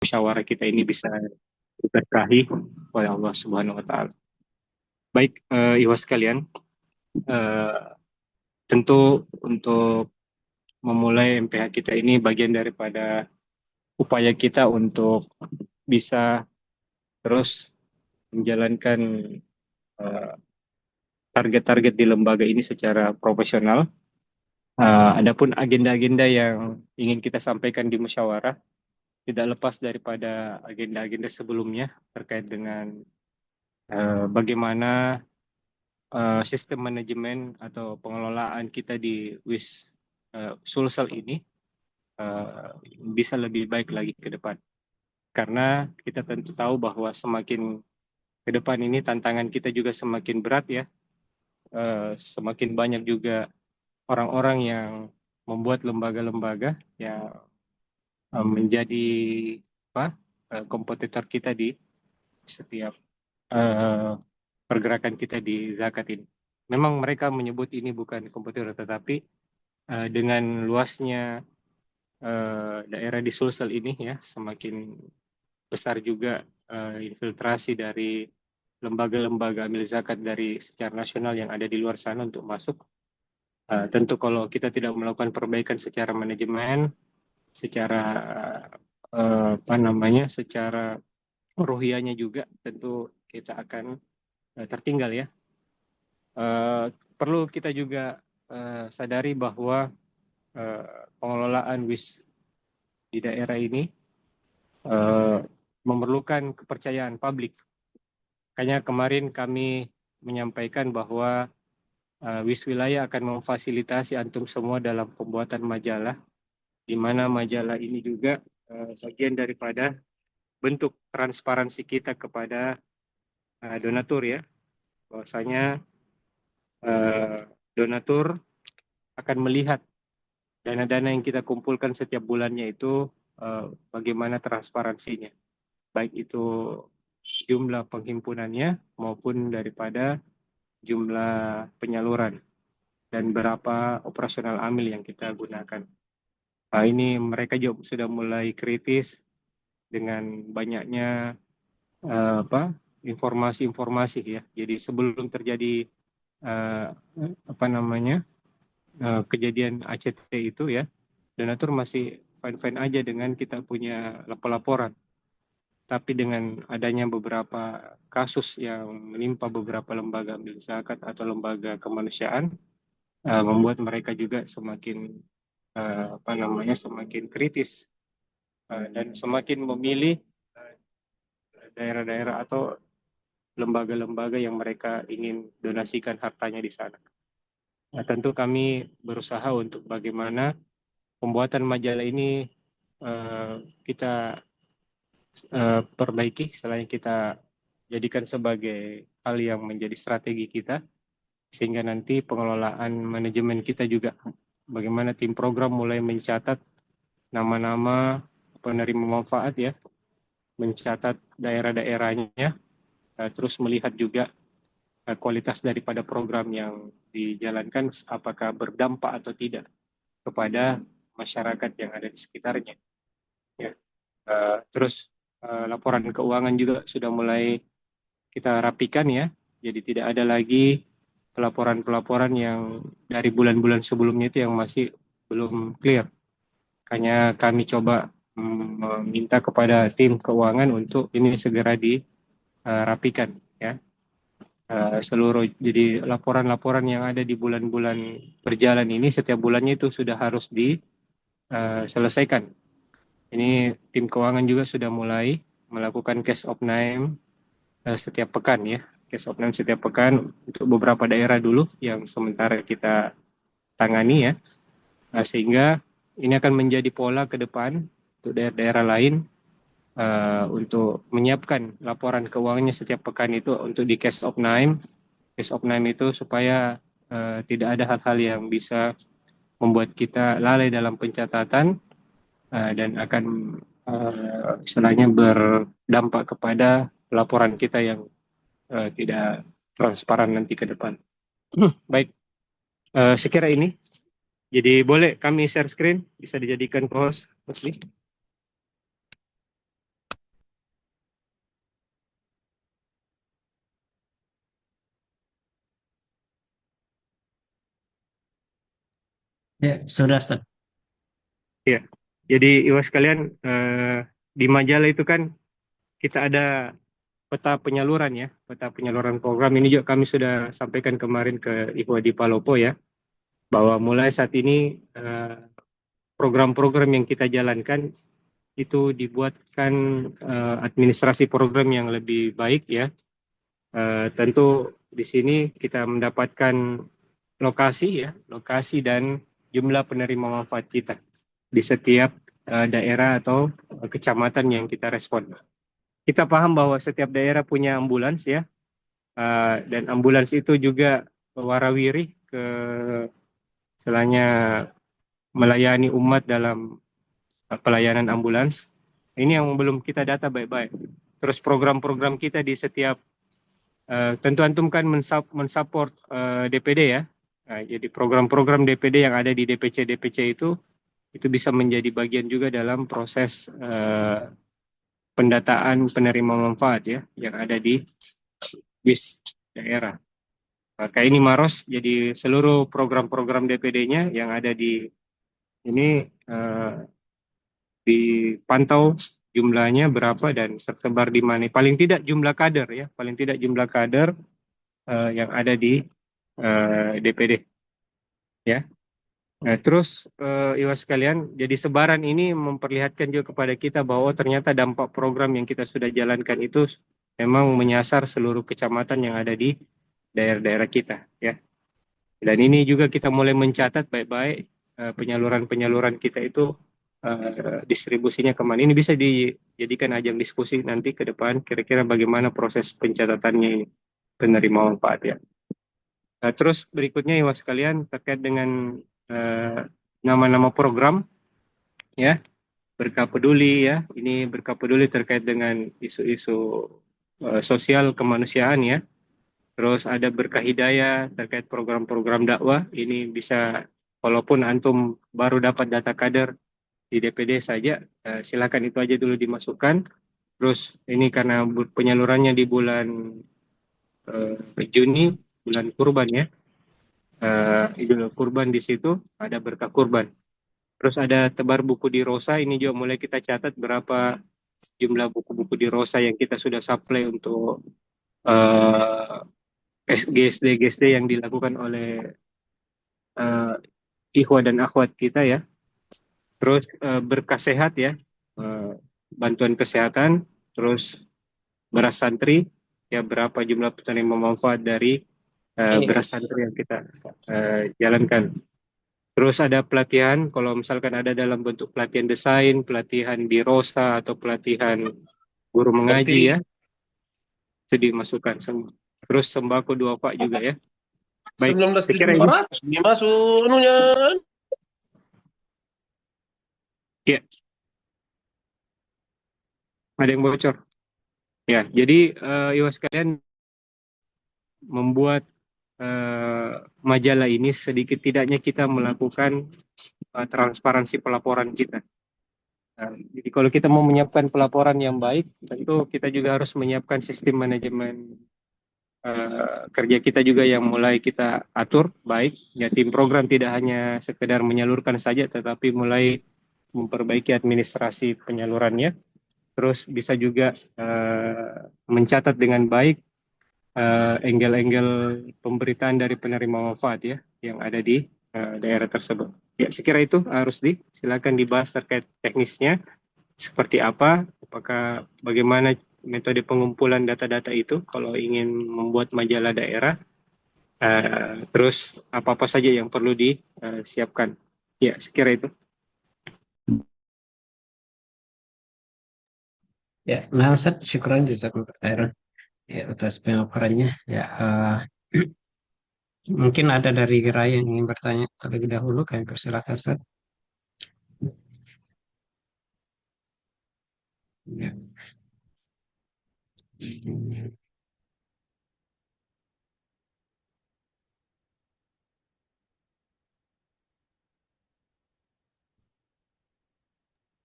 musyawarah kita ini bisa diberkahi oleh Allah Subhanahu wa taala. Baik, Ikhwas sekalian, eh, tentu untuk memulai MPH kita ini bagian daripada upaya kita untuk bisa terus menjalankan eh, target-target di lembaga ini secara profesional. Adapun agenda-agenda yang ingin kita sampaikan di musyawarah tidak lepas daripada agenda-agenda sebelumnya terkait dengan bagaimana sistem manajemen atau pengelolaan kita di Sulsel ini bisa lebih baik lagi ke depan. Karena kita tentu tahu bahwa semakin ke depan ini tantangan kita juga semakin berat ya. Semakin banyak juga orang-orang yang membuat lembaga-lembaga yang menjadi kompetitor kita di setiap uh, pergerakan kita di zakat ini. Memang mereka menyebut ini bukan kompetitor, tetapi dengan luasnya daerah di Sulsel ini ya, semakin besar juga infiltrasi dari lembaga-lembaga amil zakat dari secara nasional yang ada di luar sana untuk masuk. Tentu kalau kita tidak melakukan perbaikan secara manajemen, secara secara ruhiyahnya juga, tentu kita akan tertinggal ya. Perlu kita juga sadari bahwa pengelolaan WIS di daerah ini memerlukan kepercayaan publik. Makanya kemarin kami menyampaikan bahwa WIS wilayah akan memfasilitasi antum semua dalam pembuatan majalah, di mana majalah ini juga bagian daripada bentuk transparansi kita kepada donatur ya, bahwasanya donatur akan melihat dana-dana yang kita kumpulkan setiap bulannya itu bagaimana transparansinya, baik itu jumlah penghimpunannya maupun daripada jumlah penyaluran dan berapa operasional amil yang kita gunakan. Ini mereka juga sudah mulai kritis dengan banyaknya informasi-informasi ya. Jadi sebelum terjadi kejadian ACT itu ya, donatur masih fine-fine aja dengan kita punya laporan. Tapi dengan adanya beberapa kasus yang menimpa beberapa lembaga amil zakat atau lembaga kemanusiaan, membuat mereka juga semakin semakin kritis dan semakin memilih daerah-daerah atau lembaga-lembaga yang mereka ingin donasikan hartanya di sana. Nah, tentu kami berusaha untuk bagaimana pembuatan majalah ini kita perbaiki, selain kita jadikan sebagai hal yang menjadi strategi kita, sehingga nanti pengelolaan manajemen kita juga bagaimana tim program mulai mencatat nama-nama penerima manfaat ya, mencatat daerah-daerahnya, terus melihat juga kualitas daripada program yang dijalankan apakah berdampak atau tidak kepada masyarakat yang ada di sekitarnya. Ya. Terus laporan keuangan juga sudah mulai kita rapikan ya, jadi tidak ada lagi pelaporan-pelaporan yang dari bulan-bulan sebelumnya itu yang masih belum clear. Makanya kami coba meminta kepada tim keuangan untuk ini segera dirapikan ya. Seluruh jadi laporan-laporan yang ada di bulan-bulan berjalan ini setiap bulannya itu sudah harus diselesaikan. Ini tim keuangan juga sudah mulai melakukan cash of name setiap pekan ya, cash of name setiap pekan untuk beberapa daerah dulu yang sementara kita tangani ya, sehingga ini akan menjadi pola ke depan untuk daerah-daerah lain untuk menyiapkan laporan keuangannya setiap pekan itu untuk di cash of name. Cash of name itu supaya tidak ada hal-hal yang bisa membuat kita lalai dalam pencatatan dan akan istilahnya berdampak kepada laporan kita yang tidak transparan nanti ke depan. Baik, sekira ini. Jadi boleh kami share screen, bisa dijadikan host. Ya, sudah, Ustaz. Ya, jadi Iwas kalian di majalah itu kan kita ada peta penyaluran ya, peta penyaluran program ini juga kami sudah sampaikan kemarin ke Ibu di Palopo ya, bahwa mulai saat ini program-program yang kita jalankan itu dibuatkan administrasi program yang lebih baik ya. Tentu di sini kita mendapatkan lokasi ya, lokasi dan jumlah penerima manfaat kita di setiap daerah atau kecamatan yang kita respon. Kita paham bahwa setiap daerah punya ambulans ya, dan ambulans itu juga warawiri ke selanya melayani umat dalam pelayanan ambulans. Ini yang belum kita data baik-baik. Terus program-program kita di setiap tentu antum kan mensupport DPD ya. Nah, jadi program-program DPD yang ada di DPC itu bisa menjadi bagian juga dalam proses pendataan penerima manfaat ya yang ada di bis daerah. Maka ini Maros, jadi seluruh program-program DPD-nya yang ada di ini dipantau jumlahnya berapa dan tersebar di mana. Paling tidak jumlah kader ya, paling tidak jumlah kader yang ada di DPD ya. Nah, terus Iwas sekalian, jadi sebaran ini memperlihatkan juga kepada kita bahwa ternyata dampak program yang kita sudah jalankan itu memang menyasar seluruh kecamatan yang ada di daerah-daerah kita ya. Dan ini juga kita mulai mencatat baik-baik penyaluran-penyaluran kita itu distribusinya kemana. Ini bisa dijadikan ajang diskusi nanti ke depan kira-kira bagaimana proses pencatatannya ini penerima manfaat ya. Nah, terus berikutnya ya sekalian terkait dengan eh, nama-nama program ya, Berkah Peduli ya. Ini Berkah Peduli terkait dengan isu-isu sosial kemanusiaan ya. Terus ada Berkah Hidayah terkait program-program dakwah. Ini bisa walaupun antum baru dapat data kader di DPD saja, silakan itu aja dulu dimasukkan. Terus ini karena penyalurannya di bulan Juni, bulan kurban ya, Idul Kurban di situ ada berkah kurban. Terus ada tebar buku di Rosa, ini juga mulai kita catat berapa jumlah buku-buku di Rosa yang kita sudah supply untuk uh, GSD-GSD yang dilakukan oleh uh, ikhwah dan akhwat kita ya. Terus berkah sehat ya, uh, bantuan kesehatan, terus beras santri, ya berapa jumlah penerima manfaat dari beras Yes. santri yang kita jalankan. Terus ada pelatihan, kalau misalkan ada dalam bentuk pelatihan desain, pelatihan di Rosa, atau pelatihan guru mengaji ya, Berarti itu dimasukkan semua. Terus sembako 2 Pak juga ya. Baik, saya kira ini 19.400 dimasuk anunya. ya, ada yang bocor. Ya, jadi Iwas sekalian membuat majalah ini sedikit tidaknya kita melakukan transparansi pelaporan kita. Nah, jadi kalau kita mau menyiapkan pelaporan yang baik, tentu kita juga harus menyiapkan sistem manajemen kerja kita juga yang mulai kita atur baik. Ya, tim program tidak hanya sekedar menyalurkan saja, tetapi mulai memperbaiki administrasi penyalurannya. Terus bisa juga mencatat dengan baik angle-angle pemberitaan dari penerima manfaat ya yang ada di daerah tersebut. Ya, sekira itu harus silakan dibahas terkait teknisnya seperti apa, apakah bagaimana metode pengumpulan data-data itu kalau ingin membuat majalah daerah, terus apa-apa saja yang perlu disiapkan. Ya, sekira itu. Ya, nah Ustaz, syukuran jazakallahu khairan ya atas pemaparannya. Ya, mungkin ada dari Raya yang ingin bertanya terlebih dahulu, kami persilakan Ustaz. Ya.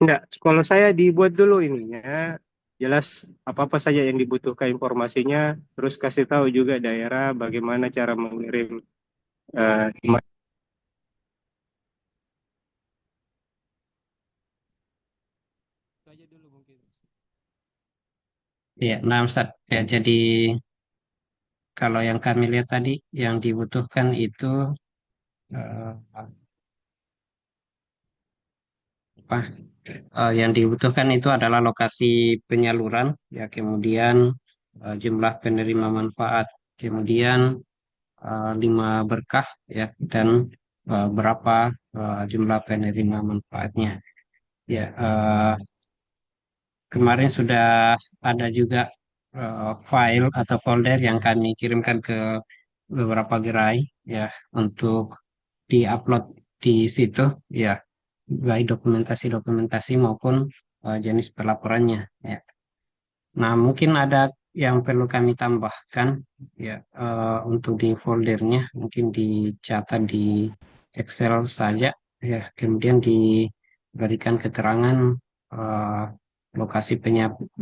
Enggak, kalau saya dibuat dulu ininya, jelas apa-apa saja yang dibutuhkan informasinya, terus kasih tahu juga daerah bagaimana cara mengirim Ya, nah Ustaz, ya jadi kalau yang kami lihat tadi yang dibutuhkan itu apa? Yang dibutuhkan itu adalah lokasi penyaluran, ya kemudian jumlah penerima manfaat, kemudian 5 berkah, ya dan berapa jumlah penerima manfaatnya. Ya, kemarin sudah ada juga file atau folder yang kami kirimkan ke beberapa gerai, ya untuk diupload di situ, ya baik dokumentasi-dokumentasi maupun jenis pelaporannya. Ya. Nah, mungkin ada yang perlu kami tambahkan, ya untuk di foldernya mungkin dicatat di Excel saja, ya kemudian diberikan keterangan eh,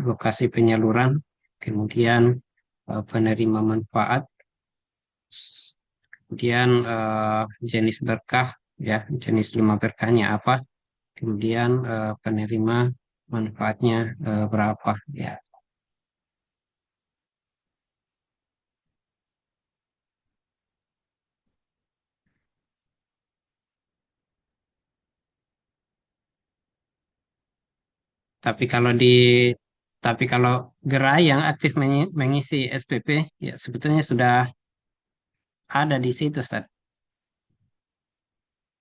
lokasi penyaluran, kemudian penerima manfaat, kemudian jenis berkah, ya jenis 5 berkahnya apa, kemudian penerima manfaatnya berapa, ya. Tapi kalau di tapi kalau gerai yang aktif mengisi SPP, ya sebetulnya sudah ada di situ, Ustaz.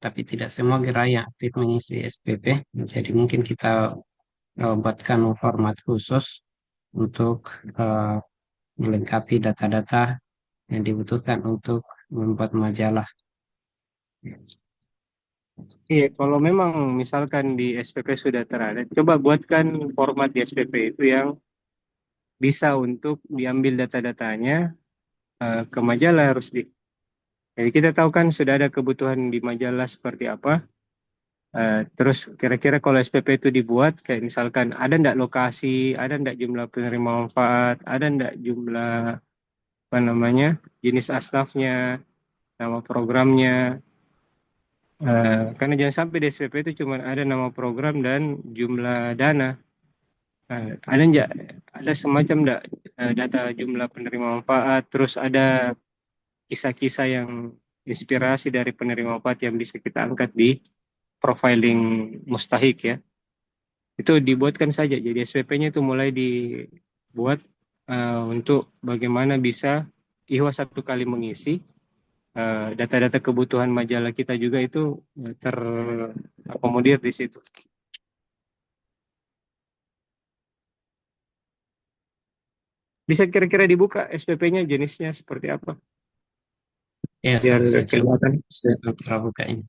Tapi tidak semua gerai yang aktif mengisi SPP. Jadi mungkin kita buatkan format khusus untuk eh, melengkapi data-data yang dibutuhkan untuk membuat majalah. Iya, kalau memang misalkan di SPP sudah terada, coba buatkan format di SPP itu yang bisa untuk diambil data-datanya ke majalah harus di. Jadi kita tahu kan sudah ada kebutuhan di majalah seperti apa. Terus kira-kira kalau SPP itu dibuat, kayak misalkan ada ndak lokasi, ada ndak jumlah penerima manfaat, ada ndak jumlah apa namanya jenis asnafnya, nama programnya. Karena jangan sampai di SPP itu cuma ada nama program dan jumlah dana. Ada nggak ada semacam nggak data jumlah penerima manfaat, terus ada kisah-kisah yang inspirasi dari penerima manfaat yang bisa kita angkat di profiling Mustahik ya. Itu dibuatkan saja. Jadi SPP-nya itu mulai dibuat untuk bagaimana bisa Ihwa satu kali mengisi data-data kebutuhan majalah kita juga itu terakomodir di situ. Bisa kira-kira dibuka SPP-nya jenisnya seperti apa Ya, biar saya coba kelihatan. sementara buka ini.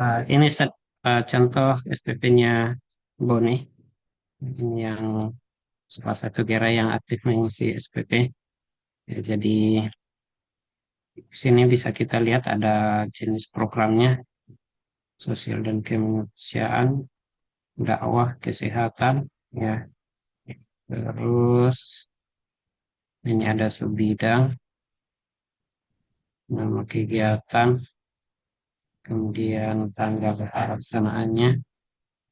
Ini contoh SPP-nya Bone. Ini yang salah satu gerai yang aktif mengisi SPP. Ya, jadi di sini bisa kita lihat ada jenis programnya, sosial dan kemanusiaan, dakwah, kesehatan, ya. Terus ini ada subbidang, nama kegiatan, kemudian tanggal pelaksanaannya.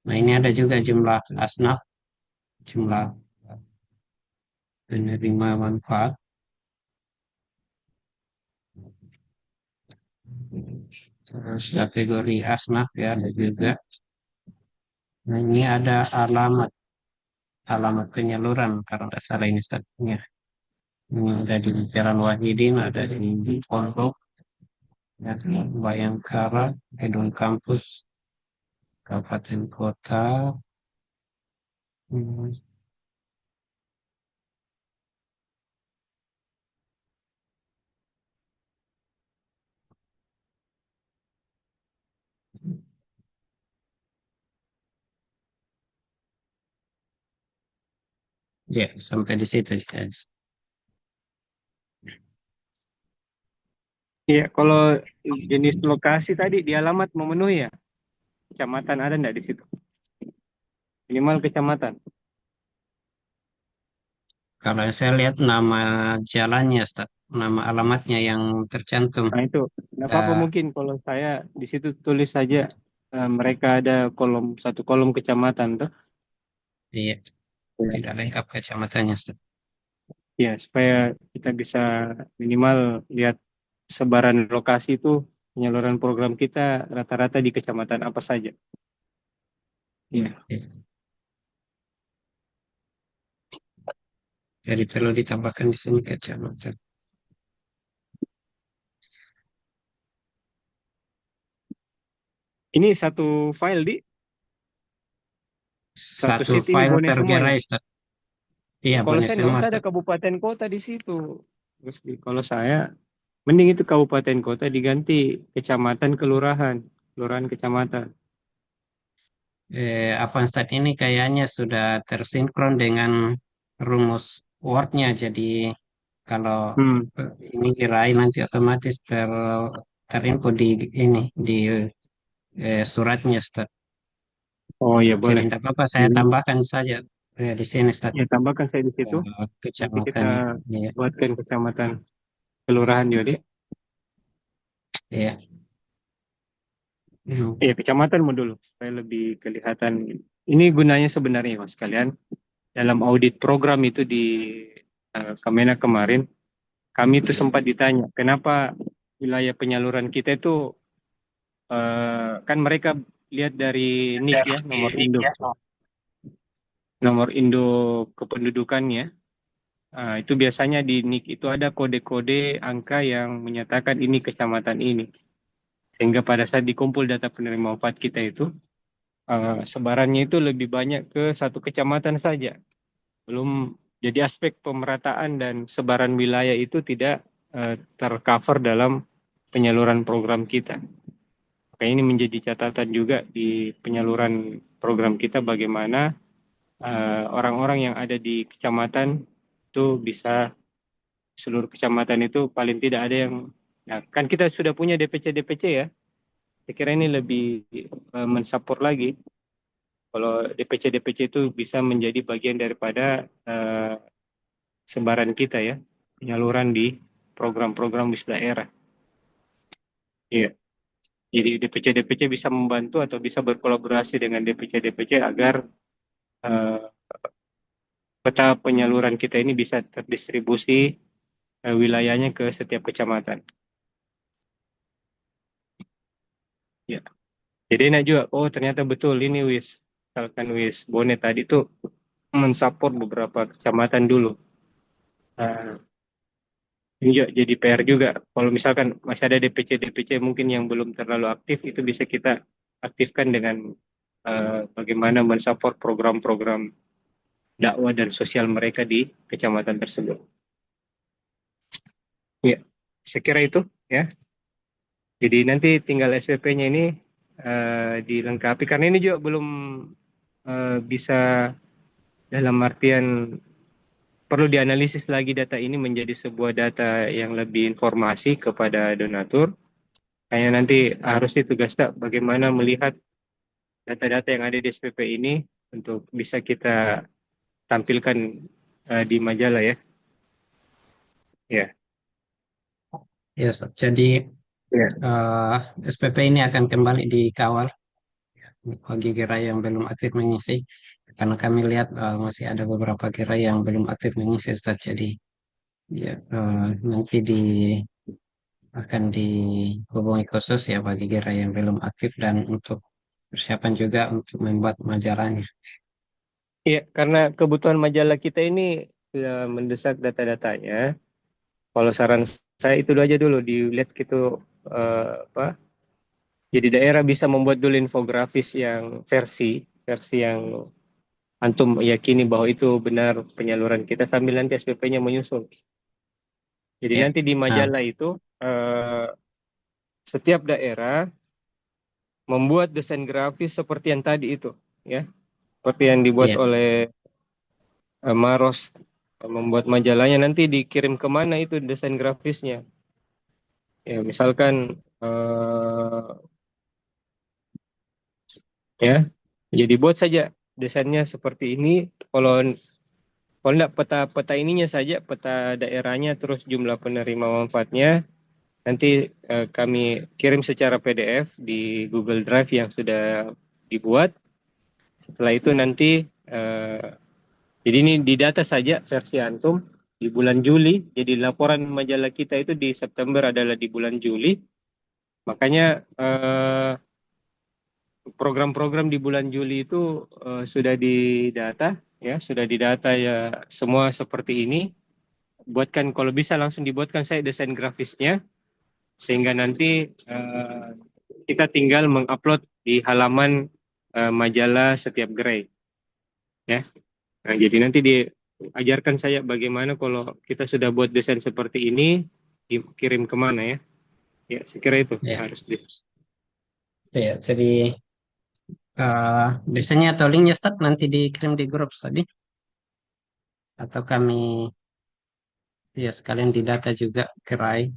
Nah, ini ada juga jumlah asnaf, jumlah penerima manfaat. Terus kategori asnaf ya ada juga. Nah, ini ada alamat penyaluran kalau tidak salah ini satunya. Ini ada di Jalan Wahidin, ada di Pondok, ya, Bayangkara, Gedung Kampus, Kabupaten Kota. Hmm, ya, sampai di situ, guys. Iya, kalau jenis lokasi tadi di alamat memenuhi ya, kecamatan ada nggak di situ? Minimal kecamatan. Kalau saya lihat nama jalannya, Ustaz, nama alamatnya yang tercantum. Nah itu, nggak apa-apa Eh, mungkin kalau saya di situ tulis saja mereka ada kolom satu kolom kecamatan tuh. iya, Ya. tidak lengkap kecamatannya, Ustaz. Ya, supaya kita bisa minimal lihat sebaran lokasi itu penyaluran program kita rata-rata di kecamatan apa saja. Ya. Iya. Jadi perlu ditambahkan di sini kecamatan. Ini satu file di satu Satu sheet ini file bonus per semua gerai, ini. Ustaz. Iya, Kalau boleh saya nggak semua, usah ada Ustaz. kabupaten kota di situ. Kalau saya mending itu kabupaten kota diganti kecamatan kelurahan, kelurahan kecamatan. Apa Ustaz ini kayaknya sudah tersinkron dengan rumus Word-nya. Jadi kalau Hmm. ini gerai nanti otomatis terinput di ini di suratnya, Ustaz. Oh ya Jadi boleh. tidak apa-apa, saya Jadi, tambahkan saja di sini, Ustaz. ya tambahkan saya di situ. Nanti kita Kecamatannya. Iya, buatkan kecamatan kelurahan juga. iya. Hmm, Iya kecamatan mau dulu supaya lebih kelihatan. Ini gunanya sebenarnya mas kalian dalam audit program itu di Kemenak kemarin kami itu sempat ditanya kenapa wilayah penyaluran kita itu kan mereka lihat dari NIK ya nomor induk kependudukannya. Itu biasanya di NIK itu ada kode-kode angka yang menyatakan ini kecamatan ini. Sehingga pada saat dikumpul data penerima manfaat kita itu, sebarannya itu lebih banyak ke satu kecamatan saja. Belum jadi aspek pemerataan dan sebaran wilayah itu tidak tercover dalam penyaluran program kita. Maka ini menjadi catatan juga di penyaluran program kita bagaimana orang-orang yang ada di kecamatan itu bisa seluruh kecamatan itu paling tidak ada yang ya, kan kita sudah punya DPC ya. Saya kira ini lebih mensupport lagi kalau DPC itu bisa menjadi bagian daripada sebaran kita ya, penyaluran di program-program WIS daerah. Iya. Jadi DPC bisa membantu atau bisa berkolaborasi dengan DPC agar eh, peta penyaluran kita ini bisa terdistribusi wilayahnya ke setiap kecamatan. Ya. Jadi enak juga. Oh ternyata betul ini WIS. Misalkan WIS Bone tadi tuh mensupport beberapa kecamatan dulu. Nah, ini juga jadi PR juga. Kalau misalkan masih ada DPC mungkin yang belum terlalu aktif, itu bisa kita aktifkan dengan bagaimana mensupport program-program dakwah dan sosial mereka di kecamatan tersebut. Ya, saya kira itu ya. Jadi nanti tinggal SPP-nya ini dilengkapi karena ini juga belum bisa dalam artian perlu dianalisis lagi data ini menjadi sebuah data yang lebih informasi kepada donatur. Hanya nanti harus ditugas tak bagaimana melihat data-data yang ada di SPP ini untuk bisa kita tampilkan di majalah ya. Ya, Ya, Ustaz. Jadi ya, eh, SPP ini akan kembali dikawal bagi gerai yang belum aktif mengisi. Karena kami lihat masih ada beberapa gerai yang belum aktif mengisi, Ustaz. Jadi ya, nanti akan dihubungi khusus ya bagi gerai yang belum aktif dan untuk persiapan juga untuk membuat majalahnya. ya, karena kebutuhan majalah kita ini mendesak data-datanya. Kalau saran saya itu dulu aja dulu dilihat gitu apa. Jadi daerah bisa membuat dulu infografis yang versi yang antum yakini bahwa itu benar penyaluran kita sambil nanti SPP-nya menyusul. Jadi Ya, nanti di nah, majalah itu eh, setiap daerah membuat desain grafis seperti yang tadi itu, ya, seperti yang dibuat ya, oleh Maros membuat majalahnya nanti dikirim kemana itu desain grafisnya. Ya, misalkan ya, jadi buat saja desainnya seperti ini. Kalau kalau enggak peta-peta ininya saja, peta daerahnya, terus jumlah penerima manfaatnya, nanti kami kirim secara PDF di Google Drive yang sudah dibuat. Setelah itu nanti, jadi ini di data saja versi Antum di bulan Juli. Jadi laporan majalah kita itu di September adalah di bulan Juli. Makanya program-program di bulan Juli itu sudah didata, ya, sudah didata ya semua seperti ini. Buatkan kalau bisa langsung dibuatkan saya desain grafisnya sehingga nanti kita tinggal mengupload di halaman majalah setiap gerai, ya. Nah, jadi nanti diajarkan saya bagaimana kalau kita sudah buat desain seperti ini dikirim kemana ya. Ya, sekira itu Ya, harus ya. Jadi desainnya atau linknya Ustaz nanti dikirim di grup tadi atau kami ya sekalian didata juga kerai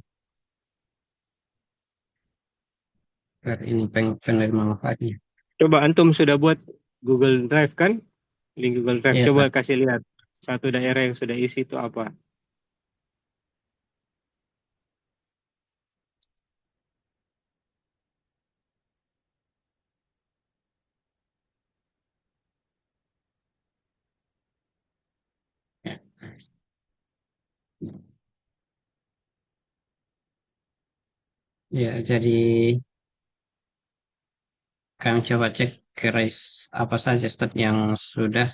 per ini penerima manfaatnya. coba antum sudah buat Google Drive kan? Link Google Drive Iya coba Ustaz. kasih lihat satu daerah yang sudah isi itu apa. Ya, ya, jadi kami coba cek kerai apa saja Ustaz yang sudah.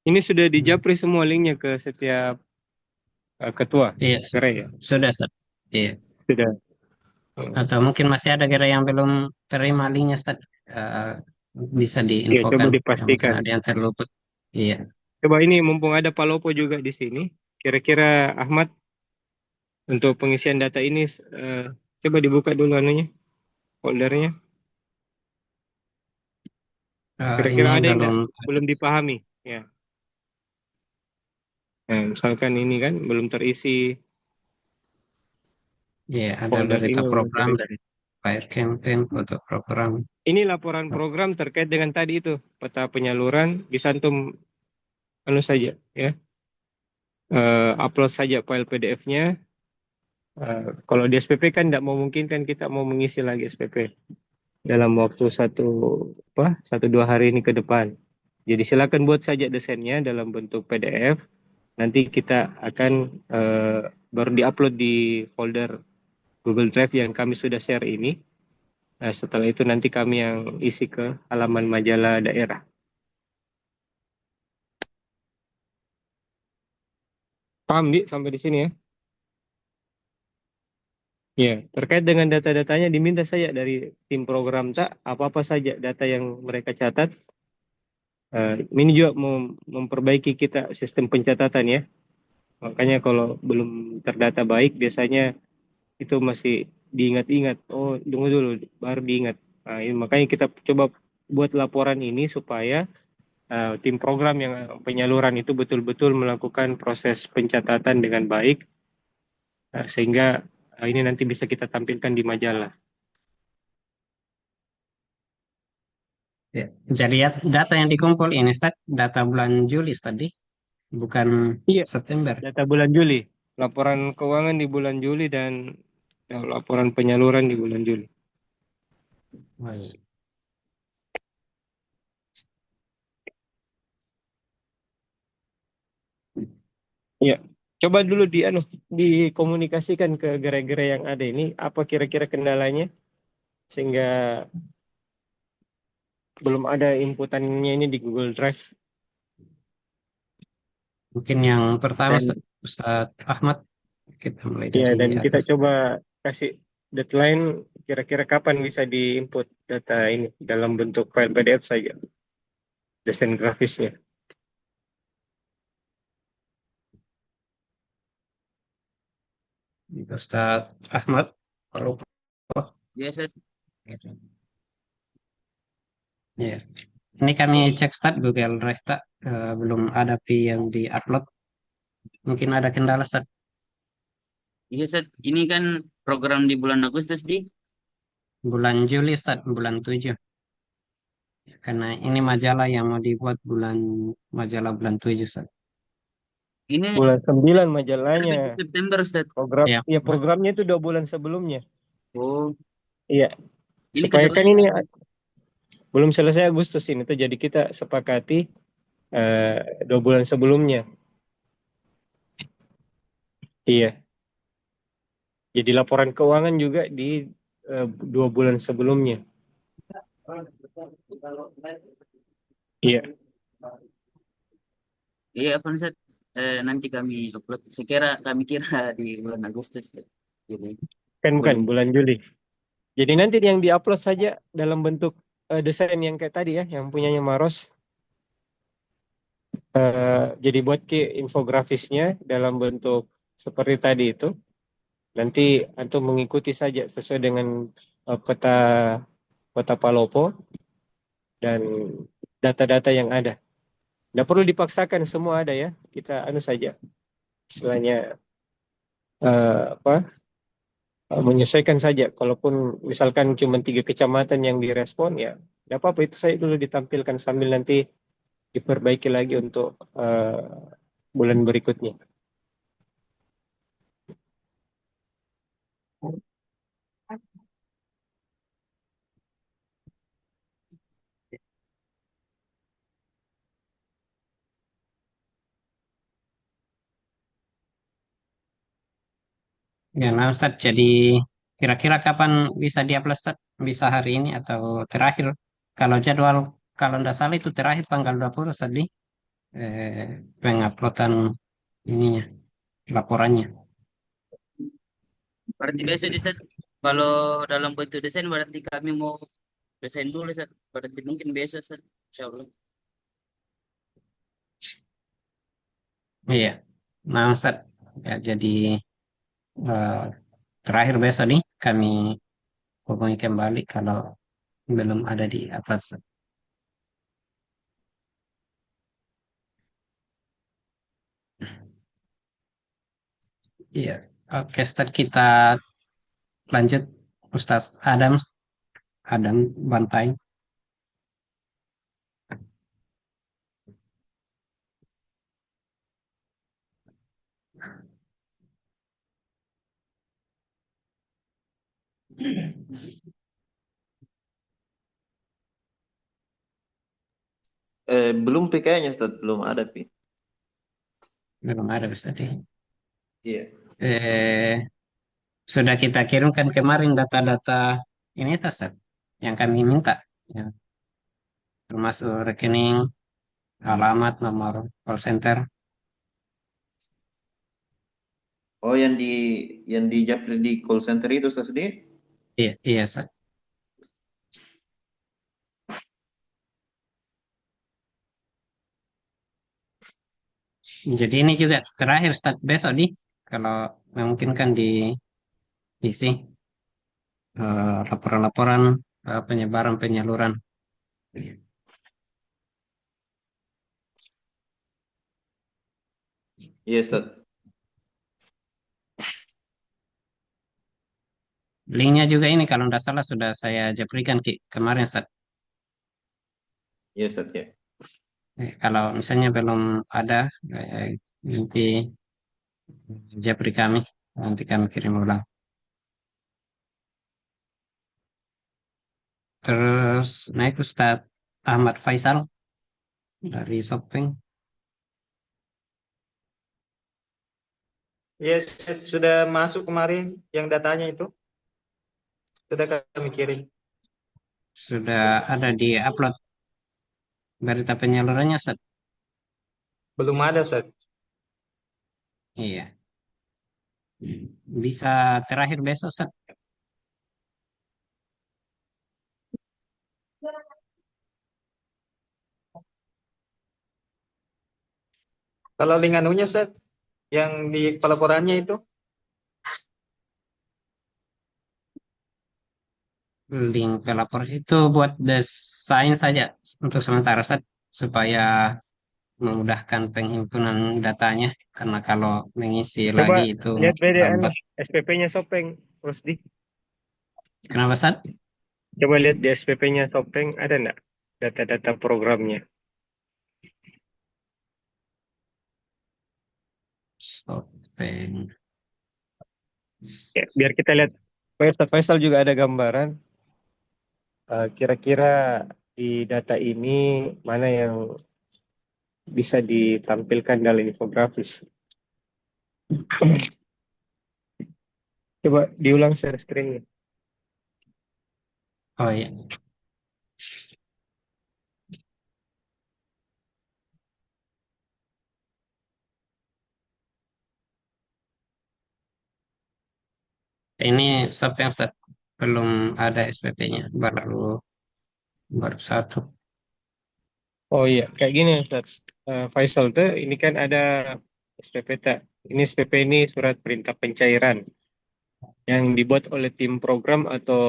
Ini sudah Hmm. dijapri semua linknya ke setiap ketua Iya, gerai ya. sudah Ustaz. Iya. Sudah. Atau mungkin masih ada kira yang belum terima linknya, Ustaz. Eh, bisa Ya, coba diinfokan. Ya, mungkin dipastikan. ada yang terluput. Iya. Coba ini mumpung ada Palopo juga di sini. Kira-kira Ahmad untuk pengisian data ini coba dibuka dulu anunya, foldernya. Kira-kira Ini ada yang belum. belum dipahami? Ya. Nah, misalkan ini kan belum terisi Ya, ada folder berita ini belum program terisi. dari Fire Campaign, foto program. Ini laporan program terkait dengan tadi itu peta penyaluran disantum anu saja ya. Upload saja file PDF-nya. Kalau di SPP kan tidak memungkinkan kita mau mengisi lagi SPP dalam waktu satu dua hari ini ke depan. Jadi silakan buat saja desainnya dalam bentuk PDF. Nanti kita akan baru diupload di folder Google Drive yang kami sudah share ini. Nah, setelah itu nanti kami yang isi ke halaman majalah daerah. Paham, Di, sampai di sini ya? Ya, terkait dengan data-datanya diminta saya dari tim program tak apa-apa saja data yang mereka catat. Ini juga memperbaiki kita sistem pencatatan ya. Makanya kalau belum terdata baik biasanya itu masih diingat-ingat. Oh, tunggu dulu, baru diingat. Nah, ini makanya kita coba buat laporan ini supaya tim program yang penyaluran itu betul-betul melakukan proses pencatatan dengan baik, sehingga ini nanti bisa kita tampilkan di majalah. Ya. Jadi ya, data yang dikumpul ini, Ustaz, data bulan Juli tadi, bukan Iya, September. data bulan Juli, laporan keuangan di bulan Juli dan laporan penyaluran di bulan Juli. Oh, iya. Iya, coba dulu dikomunikasikan ke gerai-gerai yang ada ini apa kira-kira kendalanya sehingga belum ada inputannya ini di Google Drive. Mungkin yang pertama, Dan Ustaz Ahmad, kita mulai ya, dari dan kita atas. coba kasih deadline kira-kira kapan bisa diinput data ini dalam bentuk file PDF saja, desain grafisnya. Ustaz Ahmad, kalau Biasa. ya. Ini kami cek stat Google Drive tak belum ada yang di-upload. Mungkin ada kendala stat. Iya, Ustaz. Ini kan program di bulan Agustus di. Bulan Juli, Ustaz, bulan 7. Karena ini majalah yang mau dibuat majalah bulan 7, Ustaz. Ini Bulan 9 terbit di majalahnya. September, Ustaz. Program Ya, ya programnya itu 2 bulan sebelumnya. Oh, Iya, ini supaya kan kedepannya. ini belum selesai Agustus ini tuh jadi kita sepakati eh, 2 bulan sebelumnya. Iya, jadi laporan keuangan juga di 2 bulan sebelumnya. Iya, Iya, Evan, Ustaz. Nanti kami upload. Kami kira di bulan Agustus, Ustaz. Jadi kan bukan boleh. bulan Juli. Jadi nanti yang diupload saja dalam bentuk desain yang kayak tadi ya, yang punyanya Maros. Jadi buat infografisnya dalam bentuk seperti tadi itu. Nanti antum mengikuti saja sesuai dengan peta kota Palopo dan data-data yang ada. Tidak perlu dipaksakan semua ada ya. Kita anu saja, istilahnya apa? Menyesuaikan saja. Kalaupun misalkan cuma 3 kecamatan yang direspon ya, tidak apa-apa itu saya dulu ditampilkan sambil nanti diperbaiki lagi untuk bulan berikutnya. ya, nah Ustaz, jadi kira-kira kapan bisa diupload, Ustaz? Bisa hari ini atau terakhir? Kalau jadwal, kalau tidak salah itu terakhir tanggal 20 tadi, penguploadan ininya, laporannya. Berarti besok, Ustaz. Kalau dalam bentuk desain berarti kami mau desain dulu, Ustaz. Berarti mungkin besok, Ustaz. Insya Allah. Iya. Nah, Ustaz, ya, jadi eh, terakhir besok nih kami hubungi kembali kalau belum ada di upload, Ustaz. Iya. Oke, Ustaz, kita lanjut. Ustaz Adam Bantai. Belum Pi kayaknya Ustaz, belum ada Pi. Belum ada, Ustaz. Iya. Eh, Sudah kita kirimkan kemarin data-data ini, Ustaz, yang kami minta. Ya, termasuk rekening, alamat, nomor call center. Oh, yang di Japri di call center itu Ustaz di? Iya, iya, Ustaz. Jadi ini juga terakhir start besok nih, kalau memungkinkan diisi laporan-laporan penyebaran penyaluran. Iya Ustaz. Linknya juga ini kalau tidak salah sudah saya japrikan kemarin, Ustaz. Iya Ustaz ya. Kalau misalnya belum ada, nanti japri kami, nanti kami kirim ulang. Terus naik Ustaz Ahmad Faisal dari Shopee. Yes, sudah masuk kemarin yang datanya itu. Sudah kami kirim. Sudah ada di upload berita penyalurannya, Ustaz. Belum ada, Ustaz. Iya. Bisa terakhir besok, Ustaz. Kalau link anunya, Ustaz, yang di pelaporannya itu, Link pelapor itu buat desain saja untuk sementara, Ustaz, supaya memudahkan penghimpunan datanya, karena kalau mengisi Coba lagi itu lihat bedaan lambat. SPP-nya Sopeng, Rusdi. Kenapa, Sat? Coba lihat di SPP-nya Sopeng ada nggak data-data programnya? Sopeng. Ya, biar kita lihat. Faisal juga ada gambaran. Kira-kira di data ini mana yang bisa ditampilkan dalam infografis. Coba diulang share screen-nya. Oh iya. Ini Sopeng, Sat. Belum ada SPP-nya, baru satu. Oh iya, kayak gini Ustaz. Faisal tuh ini kan ada SPP tak. Ini SPP ini surat perintah pencairan yang dibuat oleh tim program atau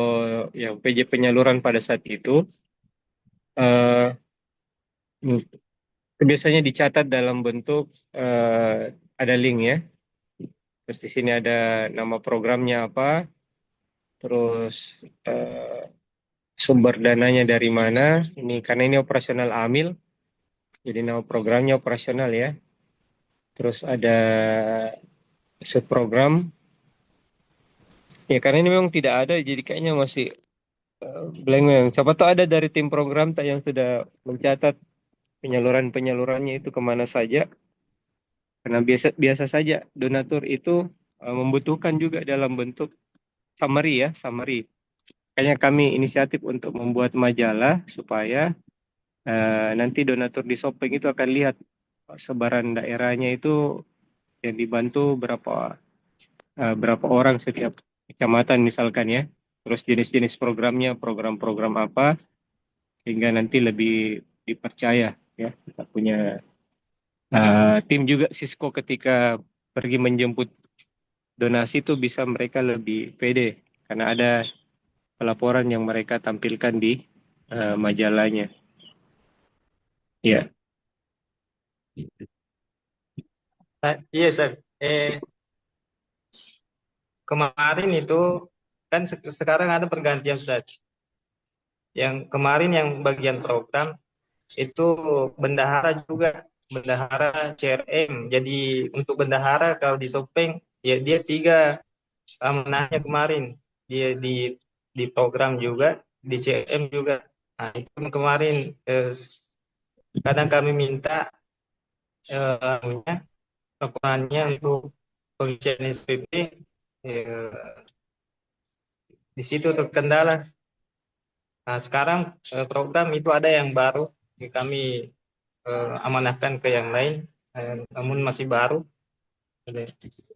yang PJ penyaluran pada saat itu. eh Biasanya dicatat dalam bentuk ada link ya. Terus di sini ada nama programnya apa, terus sumber dananya dari mana. Ini karena ini operasional AMIL, jadi nama programnya operasional ya. Terus ada subprogram. Ya karena ini memang tidak ada, jadi kayaknya masih blank memang. Siapa tahu ada dari tim program tak yang sudah mencatat penyalurannya itu kemana saja. Karena biasa biasa saja donatur itu membutuhkan juga dalam bentuk summary ya, summary. Kayaknya kami inisiatif untuk membuat majalah supaya nanti donatur di Sopeng itu akan lihat sebaran daerahnya itu yang dibantu berapa orang setiap kecamatan misalkan ya. Terus jenis-jenis programnya, program-program apa, sehingga nanti lebih dipercaya ya. Kita punya tim juga Cisco ketika pergi menjemput donasi itu bisa mereka lebih pede karena ada pelaporan yang mereka tampilkan di majalahnya. Ya, Iya, Ustaz. Kemarin itu kan sekarang ada pergantian, Ustaz. Yang kemarin yang bagian program itu bendahara juga, bendahara CRM. Jadi untuk bendahara kalau di Sopeng ya dia 3 amanahnya kemarin. Dia di program juga, di CRM juga. Nah, itu kemarin kadang kami minta laporannya untuk pengisian SPP di situ terkendala. Nah, sekarang program itu ada yang baru, kami amanahkan ke yang lain, namun masih baru.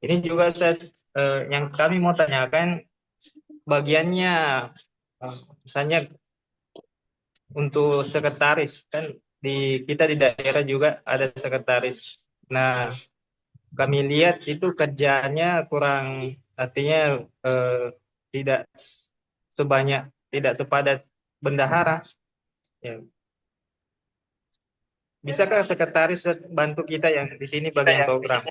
Ini juga yang kami mau tanyakan bagiannya, misalnya untuk sekretaris kan kita di daerah juga ada sekretaris. Nah, kami lihat itu kerjanya kurang, artinya tidak sebanyak, tidak sepadat bendahara. Ya. Bisakah sekretaris bantu kita yang di sini bagian program?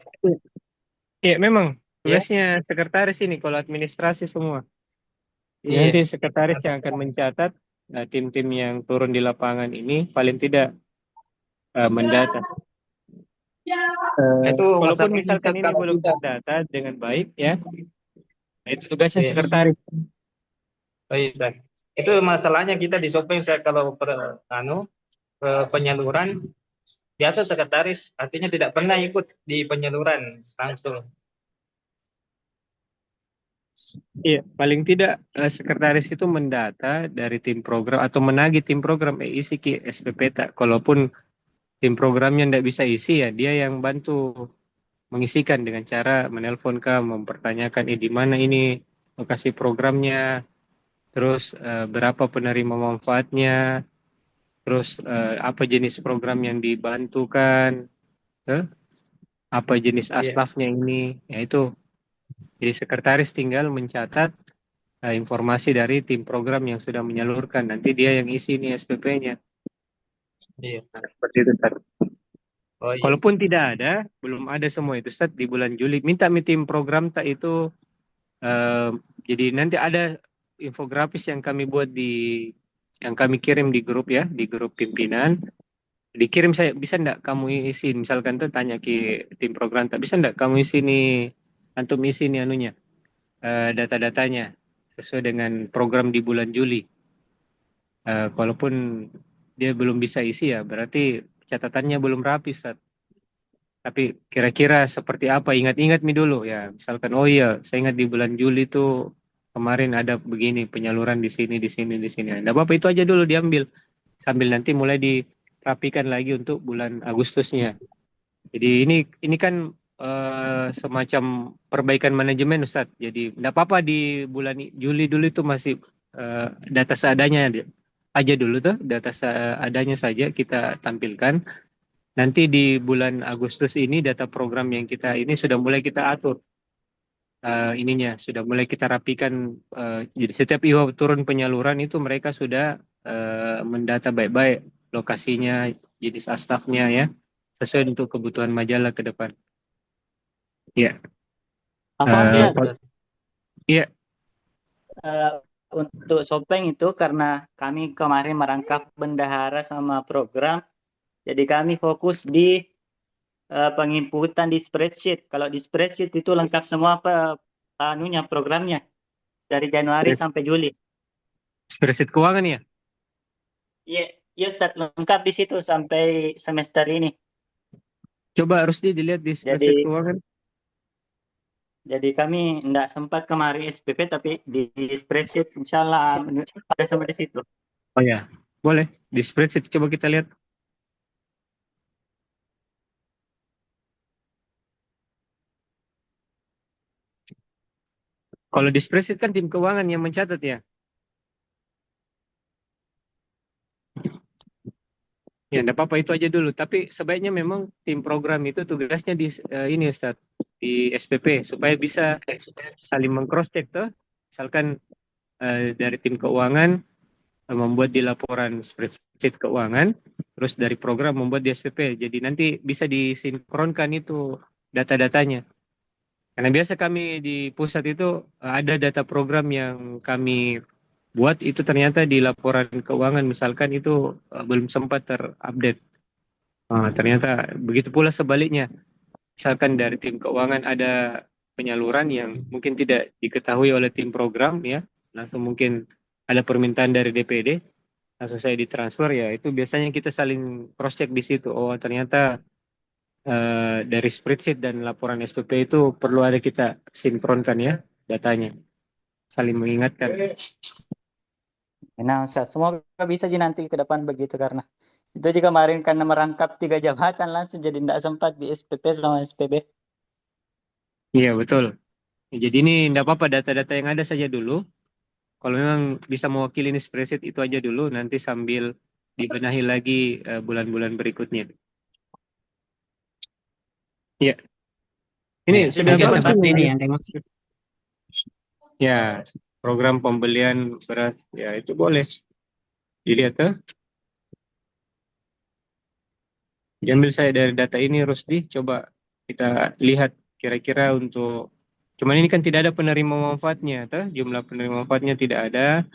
ya memang Ya, tugasnya sekretaris ini kalau administrasi semua. Ini iya. nanti sekretaris yang akan mencatat tim-tim yang turun di lapangan ini paling tidak mendata. Nah, itu Walaupun masalahnya misalkan ini kalau belum tidak. terdata dengan baik ya, nah itu tugasnya Iya. sekretaris. Oh, iya, Ustaz. Itu masalahnya kita di Shopee saya kalau penyaluran biasa sekretaris artinya tidak pernah ikut di penyaluran langsung. Iya, paling tidak sekretaris itu mendata dari tim program atau menagih tim program isi ke SPP tak. Kalaupun tim programnya tidak bisa isi ya dia yang bantu mengisikan dengan cara menelpon kamu, mempertanyakan di mana ini lokasi programnya, terus berapa penerima manfaatnya, terus apa jenis program yang dibantukan, eh, apa jenis Iya, asnafnya ini, ya itu. Jadi sekretaris tinggal mencatat informasi dari tim program yang sudah menyalurkan. Nanti dia yang isi nih SPP-nya. iya. Seperti itu, Tar. Oh iya. Kalaupun tidak ada, belum ada semua itu Ustaz di bulan Juli. Minta tim program tak itu eh, jadi nanti ada infografis yang kami buat yang kami kirim di grup ya, di grup pimpinan. Dikirim saya, bisa enggak kamu isi, misalkan tuh tanya ke tim program, tak bisa enggak kamu isi nih, antum isi nih anunya, data-datanya sesuai dengan program di bulan Juli. Walaupun dia belum bisa isi ya, berarti catatannya belum rapi, Ustaz. Tapi kira-kira seperti apa? Ingat-ingat nih dulu ya. Misalkan, oh iya, saya ingat di bulan Juli tuh kemarin ada begini penyaluran di sini, di sini, di sini. Nah, Bapak itu aja dulu diambil. Sambil nanti mulai dirapikan lagi untuk bulan Agustusnya. Jadi ini kan semacam perbaikan manajemen, Ustaz. Jadi tidak apa-apa di bulan Juli dulu itu masih data seadanya aja dulu tuh, data seadanya saja kita tampilkan. Nanti di bulan Agustus ini data program yang kita ini sudah mulai kita atur ininya, sudah mulai kita rapikan. Jadi setiap IWA turun penyaluran itu mereka sudah mendata baik-baik lokasinya, jenis astagnya ya, sesuai untuk kebutuhan majalah ke depan. Ya, Afwan Eh, Ustaz, iya, eh, untuk Sopeng itu karena kami kemarin merangkap bendahara sama program, jadi kami fokus di penginputan di spreadsheet. Kalau di spreadsheet itu lengkap semua programnya dari Januari sampai Juli. spreadsheet keuangan ya. Iya, iya Ustaz, lengkap di situ sampai semester ini. Coba harus dilihat di spreadsheet Jadi keuangan. Jadi kami tidak sempat kemarin SPP, tapi di spreadsheet insya Allah ada semua di situ. Oh ya, boleh di spreadsheet coba kita lihat. Kalau di spreadsheet kan tim keuangan yang mencatat ya. Ya, enggak apa-apa itu aja dulu. Tapi sebaiknya memang tim program itu tugasnya di ini Ustaz, di SPP supaya bisa saling meng-cross check tuh. Misalkan dari tim keuangan membuat di laporan spreadsheet keuangan, terus dari program membuat di SPP. Jadi nanti bisa disinkronkan itu data-datanya. Karena biasa kami di pusat itu ada data program yang kami buat itu ternyata di laporan keuangan misalkan itu belum sempat terupdate. Ternyata begitu pula sebaliknya. Misalkan dari tim keuangan ada penyaluran yang mungkin tidak diketahui oleh tim program ya, langsung mungkin ada permintaan dari DPD, langsung saya ditransfer ya, itu biasanya kita saling cross check di situ. Oh ternyata dari spreadsheet dan laporan SPP itu perlu ada kita sinkronkan ya datanya, saling mengingatkan. Nah, Ustaz, semoga bisa sih nanti ke depan begitu karena itu juga kemarin karena merangkap 3 jabatan langsung jadi tidak sempat di SPP sama SPB. Iya betul. Jadi ini tidak apa-apa data-data yang ada saja dulu. Kalau memang bisa mewakili ini spreadsheet itu aja dulu, nanti sambil dibenahi lagi bulan-bulan berikutnya. Iya. Ini Ya, sudah mungkin berapa seperti tuh? ini yang dimaksud. Ya, program pembelian beras, ya itu boleh dilihat tuh. Diambil saya dari data ini, Rusdi, coba kita lihat kira-kira untuk, cuman ini kan tidak ada penerima manfaatnya, tuh. Jumlah penerima manfaatnya tidak ada,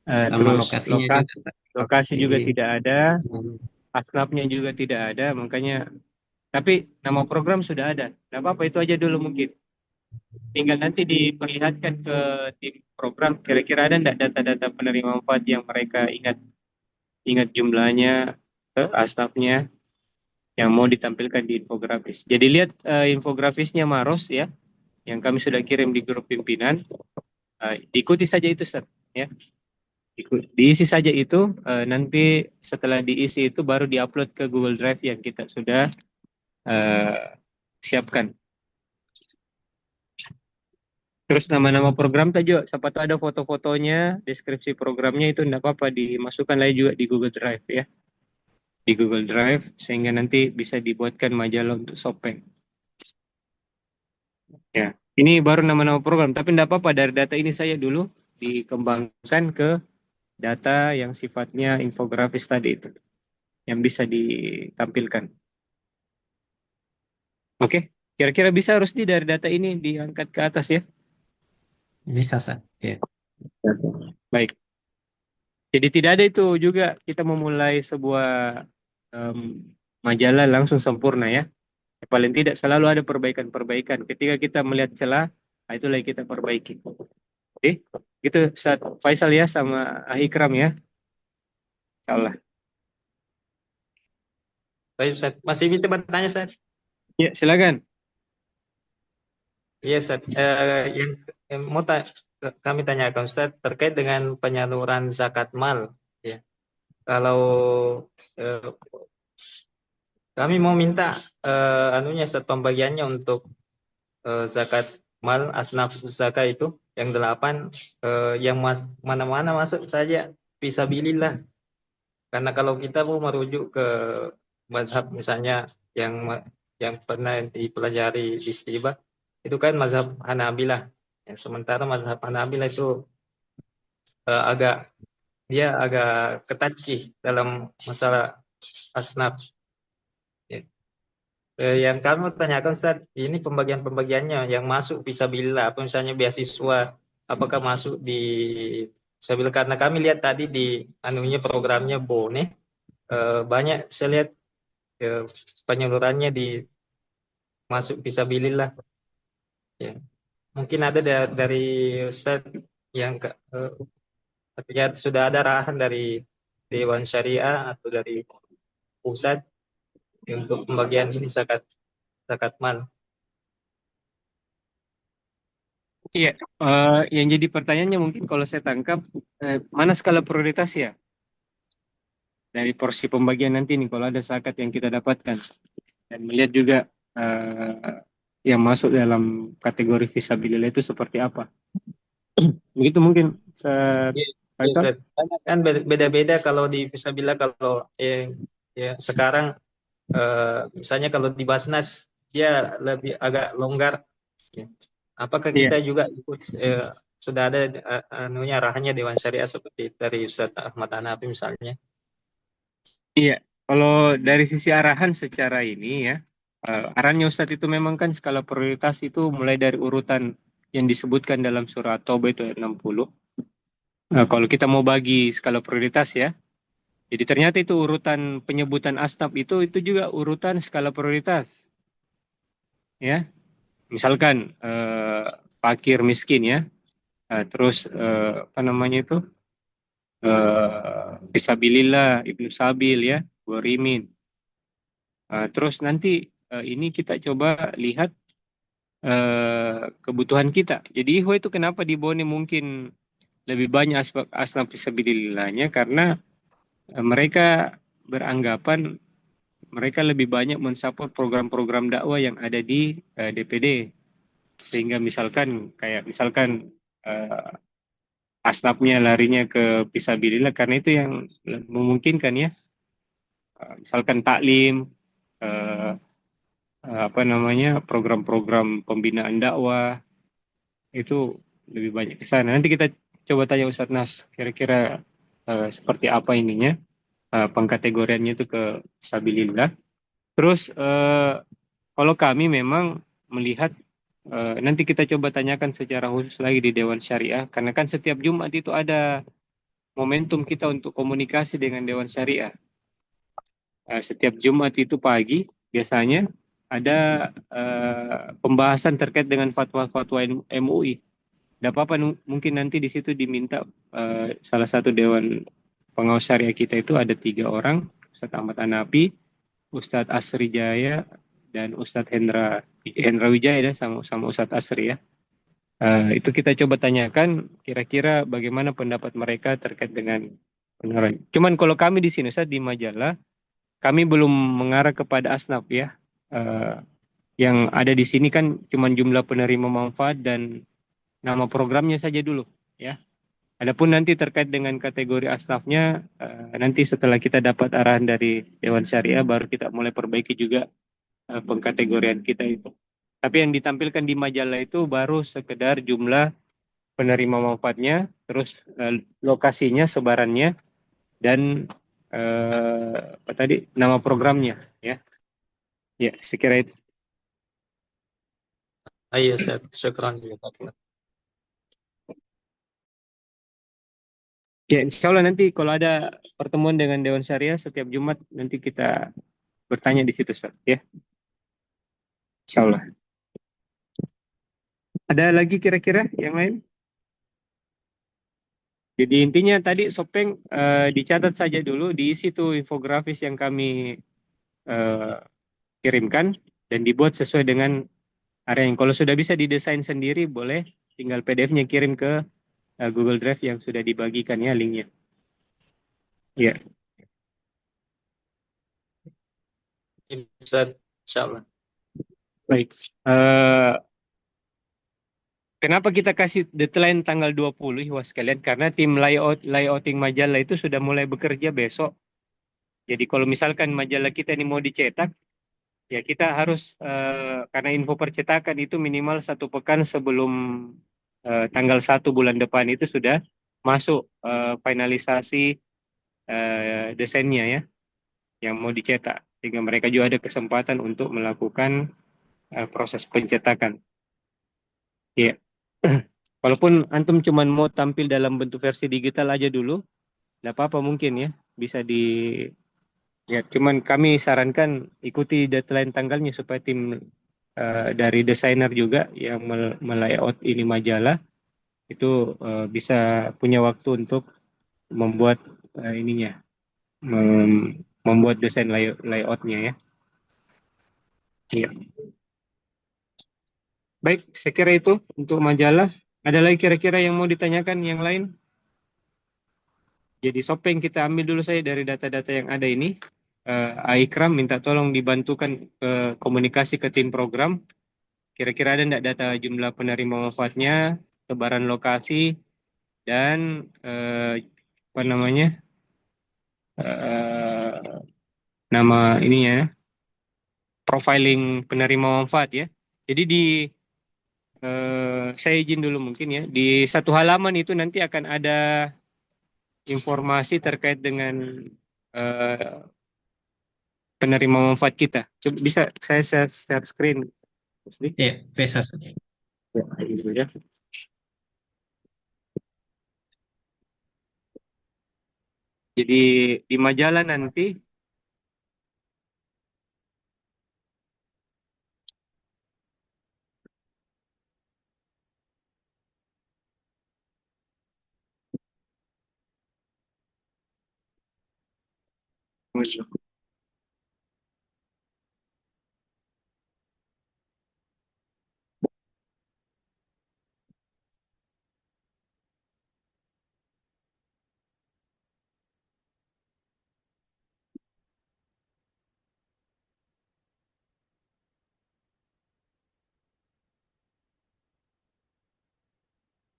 Sama terus lokasinya juga, Ustaz. lokasi juga tidak ada, Hmm. asnafnya juga tidak ada, makanya, tapi nama program sudah ada. Tidak apa-apa itu aja dulu mungkin. Tinggal nanti diperlihatkan ke tim program, kira-kira ada enggak data-data penerima manfaat yang mereka ingat jumlahnya, asnafnya, yang mau ditampilkan di infografis. Jadi lihat infografisnya Maros ya, yang kami sudah kirim di grup pimpinan. Diikuti saja itu, Ustaz, ya. Diisi saja itu, nanti setelah diisi itu baru diupload ke Google Drive yang kita sudah siapkan. Terus nama-nama program saja, siapa tahu ada foto-fotonya, deskripsi programnya itu tidak apa-apa dimasukkan lagi juga di Google Drive ya. Di Google Drive sehingga nanti bisa dibuatkan majalah untuk Sopeng. Ya, ini baru nama-nama program, tapi tidak apa-apa dari data ini saya dulu dikembangkan ke data yang sifatnya infografis tadi itu, yang bisa ditampilkan. Oke, kira-kira bisa harus dari data ini diangkat ke atas ya. Bisa, Ustaz. Ya. Baik. Jadi tidak ada itu juga kita memulai sebuah majalah langsung sempurna ya. Paling tidak selalu ada perbaikan-perbaikan. Ketika kita melihat celah, nah itulah yang kita perbaiki. Oke, gitu Ustaz Faisal ya sama Ikram ya. Insyaallah. Baik, Ustaz. Masih bisa bertanya, Ustaz? Ya, silakan. Iya, Ustaz. Yang mau kami tanyakan, Ustaz, terkait dengan penyaluran zakat mal. Ya. Kalau eh, kami mau minta Ustaz, pembagiannya untuk zakat mal asnaf zakat itu yang 8 yang mana-mana masuk saja fisabilillah. Karena kalau kita mau merujuk ke mazhab misalnya yang pernah dipelajari di Istiba, itu kan mazhab Hanabilah. Ya, sementara mazhab Hanabilah itu agak ketat sih dalam masalah asnaf. Ya. Yang kamu tanyakan Ustaz, ini pembagian-pembagiannya yang masuk fisabilillah, apa misalnya beasiswa, apakah masuk di fisabilillah? Karena kami lihat tadi di programnya Bone, banyak saya lihat penyalurannya di masuk fisabilillah. Ya. Mungkin ada dari Ustaz yang terlihat sudah ada arahan dari Dewan Syariah atau dari pusat untuk pembagian ini zakat mal. Iya, yang jadi pertanyaannya mungkin kalau saya tangkap, mana skala prioritas ya dari porsi pembagian nanti nih kalau ada zakat yang kita dapatkan dan melihat juga yang masuk dalam kategori fisabilillah itu seperti apa. Begitu mungkin. Ya, Ustaz. Kan beda-beda kalau di fisabilillah, kalau ya sekarang misalnya kalau di Basnas dia lebih agak longgar. Ya. Apakah Iya, kita juga ikut sudah ada arahannya Dewan Syariah seperti dari Ustaz Ahmad Hanafi misalnya? iya. Kalau dari sisi arahan secara ini ya, arahannya Ustadz itu memang kan skala prioritas itu mulai dari urutan yang disebutkan dalam surah Taubah itu ayat 60. Kalau kita mau bagi skala prioritas ya, jadi ternyata itu urutan penyebutan asnaf itu juga urutan skala prioritas ya. Misalkan fakir miskin ya, terus apa namanya itu fisabilillah, ibnu sabil ya, ghorimin. Terus nanti ini kita coba lihat kebutuhan kita. Jadi ikhwah itu kenapa di Bone mungkin lebih banyak asnaf fisabilillahnya karena mereka beranggapan mereka lebih banyak mensupport program-program dakwah yang ada di DPD. Sehingga misalkan asnafnya larinya ke fisabilillah karena itu yang memungkinkan ya. Misalkan taklim, eh, apa namanya program-program pembinaan dakwah itu lebih banyak ke sana. Nanti kita coba tanya Ustadz Nas, kira-kira seperti apa ininya pengkategoriannya itu ke fisabilillah. Terus kalau kami memang melihat nanti kita coba tanyakan secara khusus lagi di Dewan Syariah karena kan setiap Jumat itu ada momentum kita untuk komunikasi dengan Dewan Syariah. Setiap Jumat itu pagi biasanya ada pembahasan terkait dengan fatwa-fatwa MUI. Tidak apa-apa mungkin nanti di situ diminta salah satu Dewan Pengawas Syariah kita itu ada 3 orang, Ustadz Ahmad Hanafi, Ustadz Asri Jaya, dan Ustadz Hendra Wijaya dan sama Ustadz Asri ya. Itu kita coba tanyakan kira-kira bagaimana pendapat mereka terkait dengan penularan. Cuman kalau kami di sini Ustadz di majalah kami belum mengarah kepada asnaf ya. Yang ada di sini kan cuma jumlah penerima manfaat dan nama programnya saja dulu ya. Adapun nanti terkait dengan kategori asnafnya nanti setelah kita dapat arahan dari Dewan Syariah baru kita mulai perbaiki juga pengkategorian kita itu. Tapi yang ditampilkan di majalah itu baru sekedar jumlah penerima manfaatnya, terus lokasinya, sebarannya, dan apa tadi nama programnya ya. Ya, sekira itu. Iya, Ustaz. Syukran jazakallah. Ya, insya Allah nanti kalau ada pertemuan dengan Dewan Syariah setiap Jumat nanti kita bertanya di situ, Ustaz, ya. Insya Allah. Ada lagi kira-kira yang lain? Jadi intinya tadi Sopeng dicatat saja dulu, diisi tuh infografis yang kami kirimkan dan dibuat sesuai dengan area yang. Kalau sudah bisa didesain sendiri boleh, tinggal PDF-nya kirim ke Google Drive yang sudah dibagikan ya linknya. Ya, Ini, Ustaz. Insyaallah. baik. Kenapa kita kasih deadline tanggal 20 Ikhwas sekalian? Karena tim layouting majalah itu sudah mulai bekerja besok. Jadi kalau misalkan majalah kita ini mau dicetak, ya kita harus karena info percetakan itu minimal 1 pekan sebelum tanggal 1 bulan depan itu sudah masuk finalisasi desainnya ya, yang mau dicetak. Sehingga mereka juga ada kesempatan untuk melakukan proses pencetakan. Ya. Walaupun antum cuman mau tampil dalam bentuk versi digital aja dulu, tidak apa-apa mungkin ya, bisa di ya. Cuman kami sarankan ikuti deadline tanggalnya supaya tim dari desainer juga yang melayout ini majalah itu bisa punya waktu untuk membuat ininya, membuat desain layoutnya ya. Iya. Baik, saya kira itu untuk majalah. Ada lagi kira-kira yang mau ditanyakan yang lain? Jadi Sopeng kita ambil dulu saya dari data-data yang ada ini. Aikram minta tolong dibantukan komunikasi ke tim program. Kira-kira ada enggak data jumlah penerima manfaatnya, sebaran lokasi, dan apa namanya, nama ininya, profiling penerima manfaat ya. Jadi saya izin dulu mungkin ya, di satu halaman itu nanti akan ada informasi terkait dengan penerima manfaat kita. Coba bisa saya share screen. Ya, bisa. Ya, gitu ya. Jadi di majalah nanti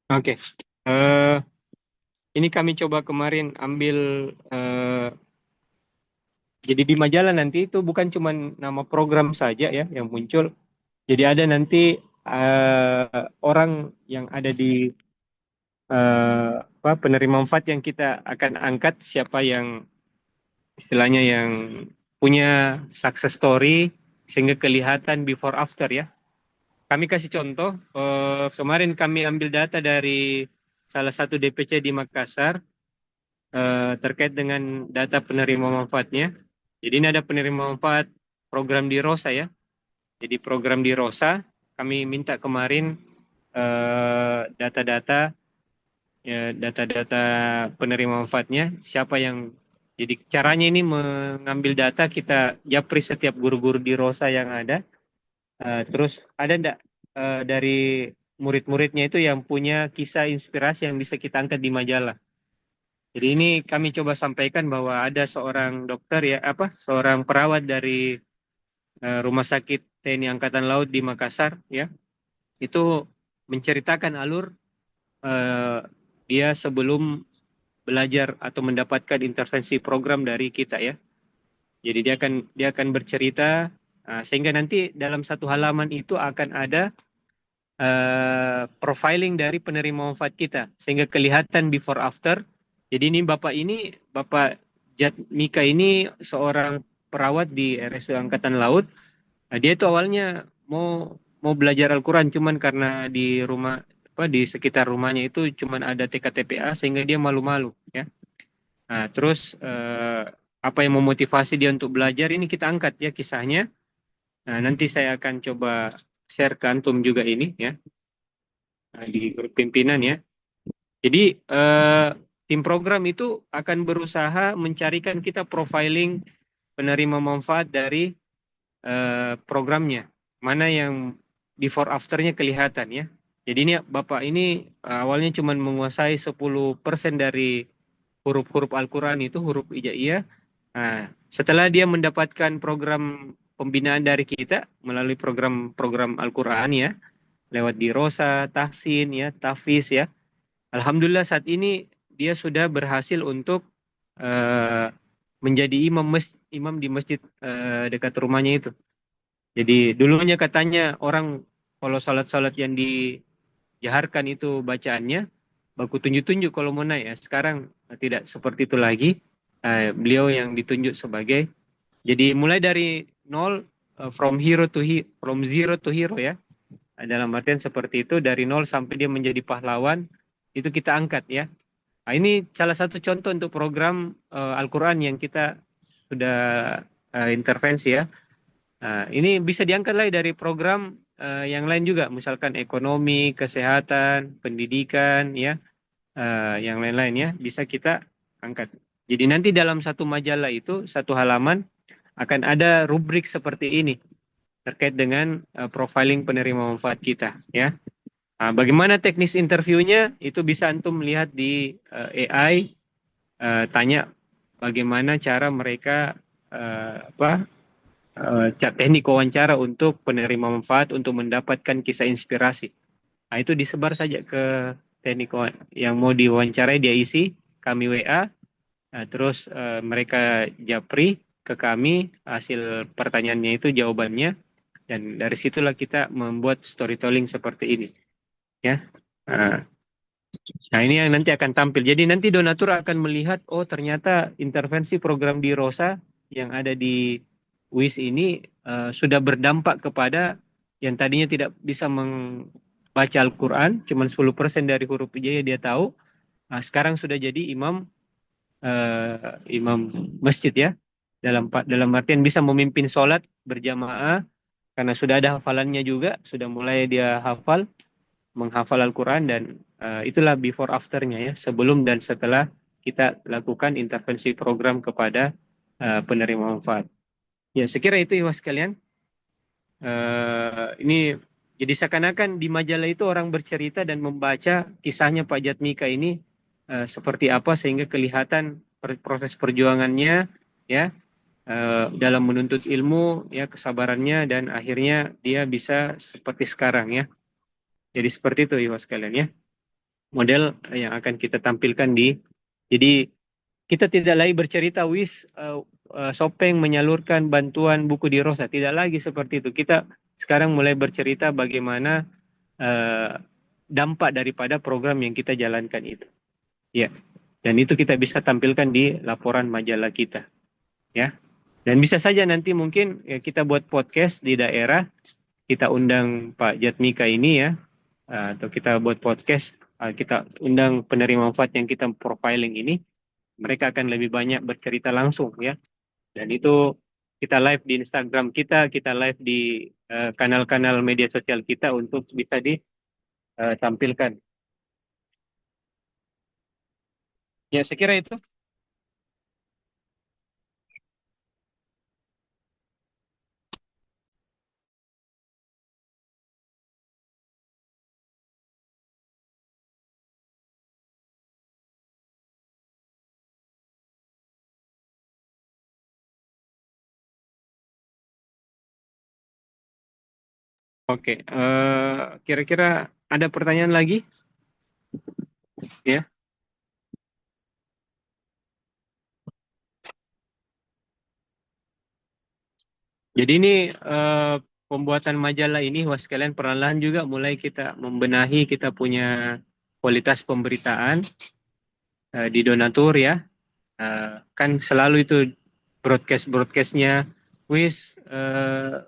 oke. Ini kami coba kemarin ambil jadi di majalah nanti itu bukan cuma nama program saja ya yang muncul. Jadi ada nanti orang yang ada di penerima manfaat yang kita akan angkat, siapa yang istilahnya yang punya success story sehingga kelihatan before after ya. Kami kasih contoh, kemarin kami ambil data dari salah satu DPC di Makassar terkait dengan data penerima manfaatnya. Jadi ini ada penerima manfaat program di Rosa ya. Jadi program di Rosa, kami minta kemarin data-data penerima manfaatnya, siapa yang. Jadi caranya ini mengambil data, kita japri setiap guru-guru di Rosa yang ada. Terus ada enggak dari murid-muridnya itu yang punya kisah inspirasi yang bisa kita angkat di majalah. Jadi ini kami coba sampaikan bahwa ada seorang dokter ya, seorang perawat dari Rumah Sakit TNI Angkatan Laut di Makassar ya. Itu menceritakan alur dia sebelum belajar atau mendapatkan intervensi program dari kita ya. Jadi dia akan bercerita sehingga nanti dalam satu halaman itu akan ada profiling dari penerima manfaat kita sehingga kelihatan before after. Jadi ini Bapak Jatmika ini seorang perawat di RSUD Angkatan Laut. Dia itu awalnya mau mau belajar Al-Quran, cuman karena di rumah di sekitar rumahnya itu cuman ada TK-TPA sehingga dia malu-malu ya. Nah, terus apa yang memotivasi dia untuk belajar ini kita angkat ya kisahnya. Nah, nanti saya akan coba share ke antum juga ini ya di grup pimpinan ya. Jadi tim program itu akan berusaha mencarikan kita profiling penerima manfaat dari programnya. Mana yang before afternya kelihatan ya. Jadi ini Bapak ini awalnya cuma menguasai 10% dari huruf-huruf Al-Quran itu, huruf hijaiyah. Nah, setelah dia mendapatkan program pembinaan dari kita melalui program-program Al-Quran ya, lewat Dirosa, Tahsin ya, Tahfiz ya. Alhamdulillah saat ini dia sudah berhasil untuk menjadi imam di masjid dekat rumahnya itu. Jadi dulunya katanya orang kalau salat-salat yang dijaharkan itu bacaannya baku tunjuk-tunjuk kalau mau naik ya. Sekarang tidak seperti itu lagi. Beliau yang ditunjuk sebagai, jadi mulai dari nol, from zero to hero ya. Dalam artian seperti itu, dari nol sampai dia menjadi pahlawan, itu kita angkat ya. Nah, ini salah satu contoh untuk program Al-Quran yang kita sudah intervensi ya. Ini bisa diangkat lagi dari program yang lain juga, misalkan ekonomi, kesehatan, pendidikan ya, yang lain-lain ya, bisa kita angkat. Jadi nanti dalam satu majalah itu, satu halaman akan ada rubrik seperti ini terkait dengan profiling penerima manfaat kita ya. Bagaimana teknis interviewnya itu bisa antum lihat di AI, tanya bagaimana cara mereka teknik wawancara untuk penerima manfaat untuk mendapatkan kisah inspirasi. Nah, itu disebar saja ke teknik yang mau diwawancarai, dia isi, kami WA, terus mereka japri ke kami hasil pertanyaannya itu, jawabannya, dan dari situlah kita membuat storytelling seperti ini ya. Nah, ini yang nanti akan tampil. Jadi nanti donatur akan melihat, oh ternyata intervensi program di Rosa yang ada di WIS ini sudah berdampak kepada yang tadinya tidak bisa membaca Al-Quran, cuma 10% dari huruf hijaiyah dia tahu. Sekarang sudah jadi imam masjid ya. Dalam artian bisa memimpin sholat berjamaah karena sudah ada hafalannya juga, sudah mulai dia menghafal Al-Quran, dan itulah before afternya ya, sebelum dan setelah kita lakukan intervensi program kepada penerima manfaat. Ya, sekira itu ya sekalian. Ini jadi seakan-akan di majalah itu orang bercerita dan membaca kisahnya Pak Jatmika ini seperti apa, sehingga kelihatan proses perjuangannya ya dalam menuntut ilmu ya, kesabarannya, dan akhirnya dia bisa seperti sekarang ya. Jadi seperti itu ya sekalian ya, model yang akan kita tampilkan jadi kita tidak lagi bercerita WIS Sopeng menyalurkan bantuan buku di Rosa, tidak lagi seperti itu. Kita sekarang mulai bercerita bagaimana dampak daripada program yang kita jalankan itu ya, dan itu kita bisa tampilkan di laporan majalah kita ya. Dan bisa saja nanti mungkin ya, kita buat podcast di daerah, kita undang Pak Jatmika ini ya, atau kita buat podcast, kita undang penerima manfaat yang kita profiling ini, mereka akan lebih banyak bercerita langsung ya. Dan itu kita live di Instagram kita live di kanal-kanal media sosial kita untuk bisa ditampilkan. Ya, saya kira itu. Oke, kira-kira ada pertanyaan lagi? Ya. Jadi ini pembuatan majalah ini, wah sekalian, perlahan juga mulai kita membenahi, kita punya kualitas pemberitaan di donatur ya. Kan selalu itu broadcastnya WIS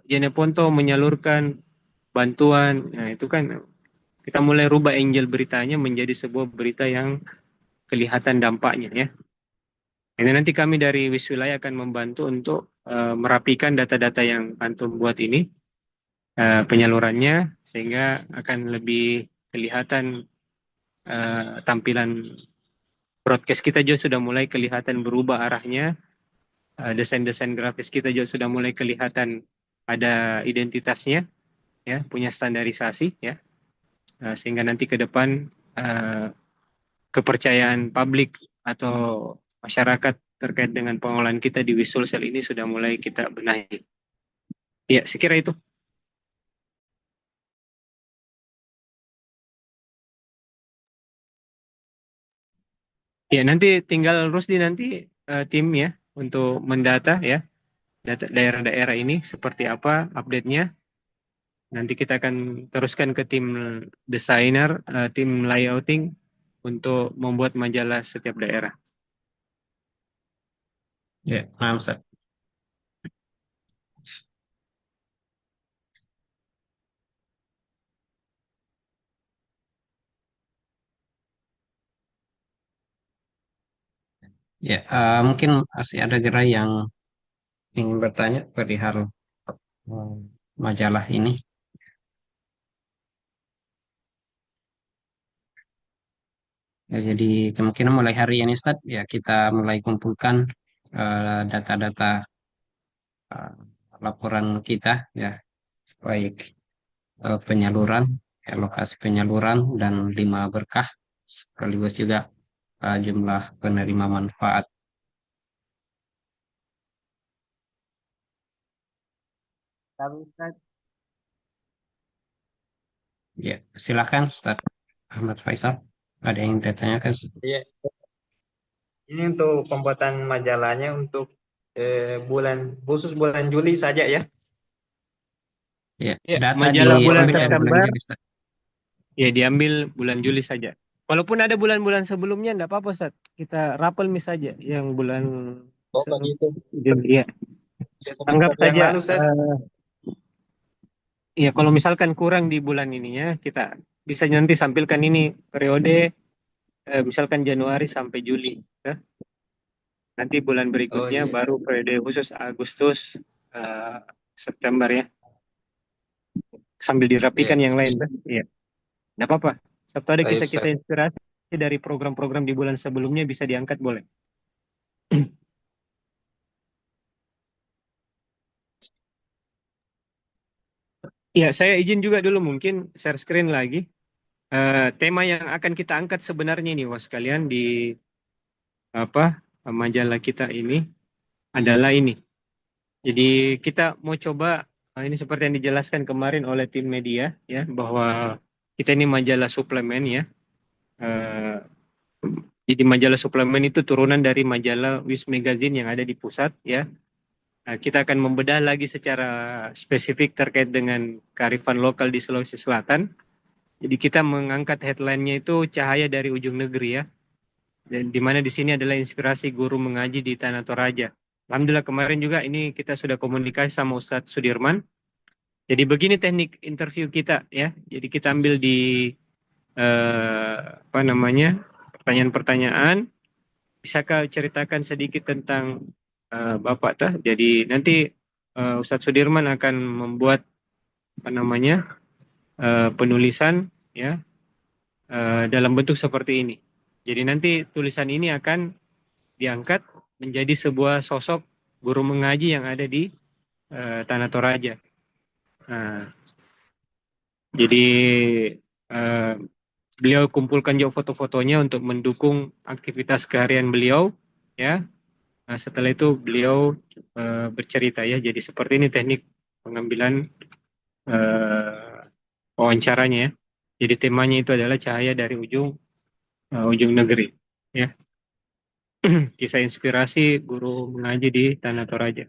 Jeneponto menyalurkan bantuan. Nah, itu kan kita mulai rubah angel beritanya menjadi sebuah berita yang kelihatan dampaknya ya. Ini nanti kami dari Wiswilaya akan membantu untuk merapikan data-data yang antum buat ini, penyalurannya, sehingga akan lebih kelihatan tampilan broadcast kita juga sudah mulai kelihatan berubah arahnya. Desain-desain grafis kita juga sudah mulai kelihatan ada identitasnya, ya, punya standarisasi, ya, sehingga nanti ke depan kepercayaan publik atau masyarakat terkait dengan pengolahan kita di Wissulsel ini sudah mulai kita benahi. Ya, sekira itu. Ya, nanti tinggal Rusdi nanti tim ya untuk mendata ya data daerah-daerah ini seperti apa update-nya. Nanti kita akan teruskan ke tim desainer, tim layouting untuk membuat majalah setiap daerah. Ya, paham Ustaz. Ya, mungkin masih ada gerai yang ingin bertanya perihal majalah ini. Ya, jadi kemungkinan mulai hari ini Ustaz, ya kita mulai kumpulkan data-data uh, laporan kita, ya baik penyaluran, ya, lokasi penyaluran dan 5 berkah, sekaligus juga jumlah penerima manfaat. Ya, silakan Ustaz Ahmad Faisal. Ada yang ditanyakan? Iya, ini untuk pembuatan majalahnya untuk khusus bulan Juli saja ya. Ya, Ya, data majalah bulan diambil dari bulan September, Juli Ustaz. ya diambil bulan Juli saja. Walaupun ada bulan-bulan sebelumnya, enggak apa-apa, Ustaz. Kita rapel mis saja yang bulan Oh, begitu. Juli. Ya. Ya, Anggap yang saja, lalu saya ya kalau misalkan kurang di bulan ininya, kita bisa nanti sampilkan ini periode, misalkan Januari sampai Juli. Ya. Nanti bulan oh berikutnya iya. baru periode khusus Agustus, eh, September ya. Sambil dirapikan yang Yes. lain. Iya. Nggak apa-apa. Sabtu ada Baik, kisah-kisah Ustaz. inspirasi dari program-program di bulan sebelumnya bisa diangkat boleh. Ya, saya izin juga dulu mungkin share screen lagi. Tema yang akan kita angkat sebenarnya ini, was kalian di apa majalah kita ini adalah ini. Jadi kita mau coba ini seperti yang dijelaskan kemarin oleh tim media ya bahwa kita ini majalah suplemen ya. Eh, jadi majalah suplemen itu turunan dari majalah Wis Magazine yang ada di pusat ya. Kita akan membedah lagi secara spesifik terkait dengan kearifan lokal di Sulawesi Selatan. Jadi kita mengangkat headline-nya itu cahaya dari ujung negeri ya. Dan di mana di sini adalah inspirasi guru mengaji di Tanah Toraja. Alhamdulillah kemarin juga ini kita sudah komunikasi sama Ustadz Sudirman. Jadi begini teknik interview kita ya. Jadi kita ambil di apa namanya pertanyaan-pertanyaan. Bisakah ceritakan sedikit tentang Bapak tah? Jadi nanti Ustadz Sudirman akan membuat apa namanya penulisan ya dalam bentuk seperti ini. Jadi nanti tulisan ini akan diangkat menjadi sebuah sosok guru mengaji yang ada di Tanah Toraja. Nah, jadi uh, beliau kumpulkan juga foto-fotonya untuk mendukung aktivitas keharian beliau, ya. Nah, setelah itu beliau bercerita ya. Jadi seperti ini teknik pengambilan wawancaranya ya. Jadi temanya itu adalah cahaya dari ujung negeri, ya. Kisah inspirasi guru mengaji di Tanah Toraja.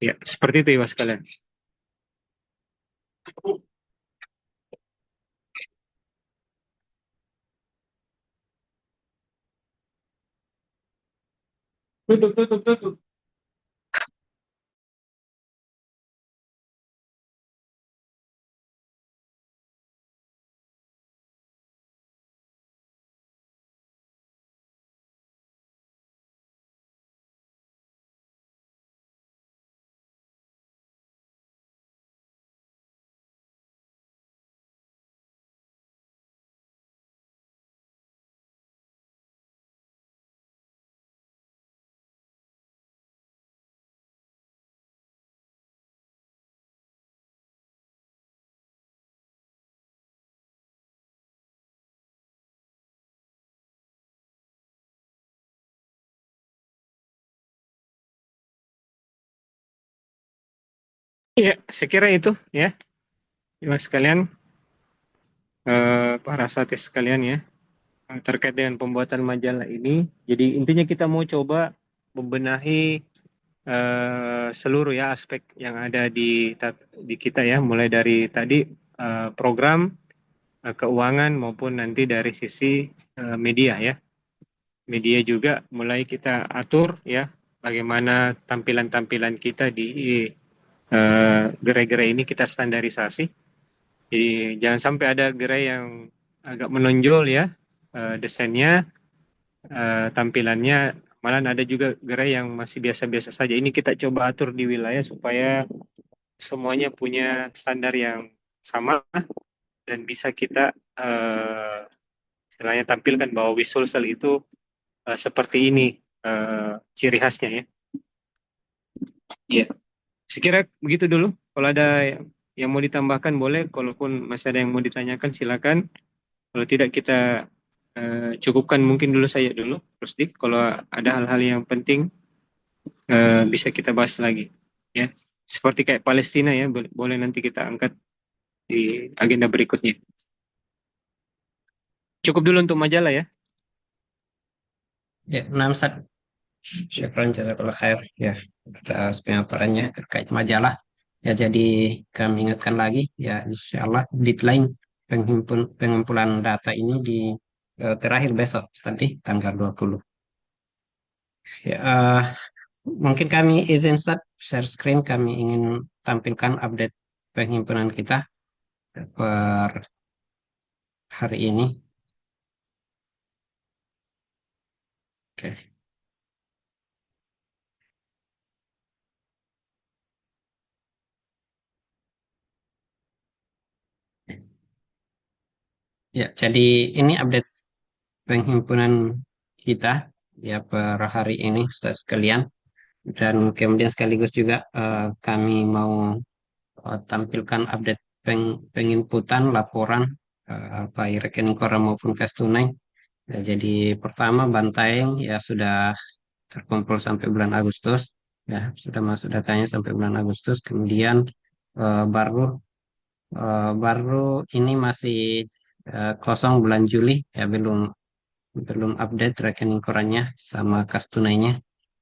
Ya, seperti itu ya Mas kalian. Tutup, tutup, tutup. Iya, saya kira itu ya, Mas sekalian, para satis sekalian ya, terkait dengan pembuatan majalah ini. Jadi intinya kita mau coba membenahi seluruh ya aspek yang ada di kita ya, mulai dari tadi program, keuangan maupun nanti dari sisi media ya. Media juga mulai kita atur ya, bagaimana tampilan-tampilan kita di gerai-gerai ini kita standarisasi. Jadi jangan sampai ada gerai yang agak menonjol ya desainnya, tampilannya, malah ada juga gerai yang masih biasa-biasa saja. Ini kita coba atur di wilayah supaya semuanya punya standar yang sama dan bisa kita istilahnya tampilkan bahwa Wissulsel itu seperti ini ciri khasnya ya. Iya. Sekira begitu dulu. Kalau ada yang mau ditambahkan boleh, kalaupun masih ada yang mau ditanyakan silakan. Kalau tidak kita cukupkan mungkin dulu saya dulu, terus Dik. Kalau ada hal-hal yang penting bisa kita bahas lagi. Ya, seperti kayak Palestina ya, boleh nanti kita angkat di agenda berikutnya. Cukup dulu untuk majalah ya. Ya, nah, Ustaz. Syukran jazakallah khair ya atas pemaparannya terkait majalah. Ya, jadi kami ingatkan lagi ya insya Allah deadline pengumpulan data ini di terakhir besok nanti tanggal 20. Ya, mungkin kami izin start share screen, kami ingin tampilkan update penghimpunan kita per hari ini. Oke. Ya, jadi ini update penghimpunan kita ya per hari ini, Ustaz sekalian. Dan kemudian sekaligus juga kami mau tampilkan update penginputan laporan baik rekening koran maupun kas tunai. Ya, jadi pertama Bantaeng ya sudah terkumpul sampai bulan Agustus, ya sudah masuk datanya sampai bulan Agustus. Kemudian baru baru ini masih kosong bulan Juli, ya belum belum update rekening korannya sama kas tunainya.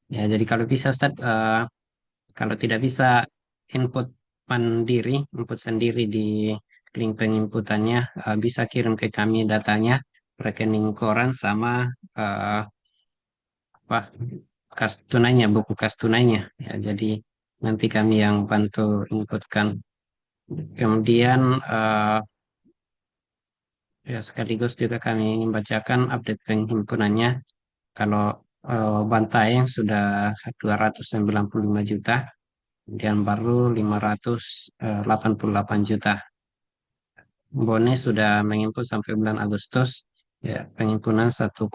Ya, jadi kalau bisa Ustaz, kalau tidak bisa input mandiri, input sendiri di link penginputannya, bisa kirim ke kami datanya, rekening koran sama eh, apa kas tunainya, buku kas tunainya. Ya, jadi nanti kami yang bantu inputkan. Kemudian ya sekaligus juga kami ingin bacakan update penghimpunannya. Kalau Bantaeng sudah 295 juta, kemudian baru 588 juta. Bone sudah mengimpun sampai bulan Agustus, ya penghimpunan 1,7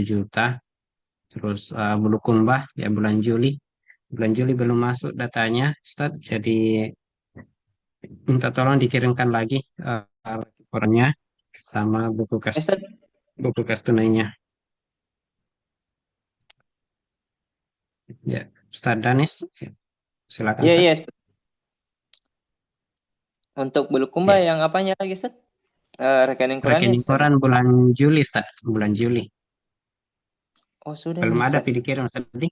juta. Terus Bulukumba ya bulan Juli belum masuk datanya, Ustaz. Jadi minta tolong dikirimkan lagi laporannya sama Ustaz, buku kas tunainya. Ya, Ustaz Danis, ya, silakan iya Ustaz. iya Ustaz. Untuk Bulukumba Ya, yang apanya lagi Ustaz? Rekening korannya rekening Ustaz. koran bulan Juli, Ustaz. Bulan Juli. Oh sudah Belum ini ada Ustaz. dikirim Ustaz tadi.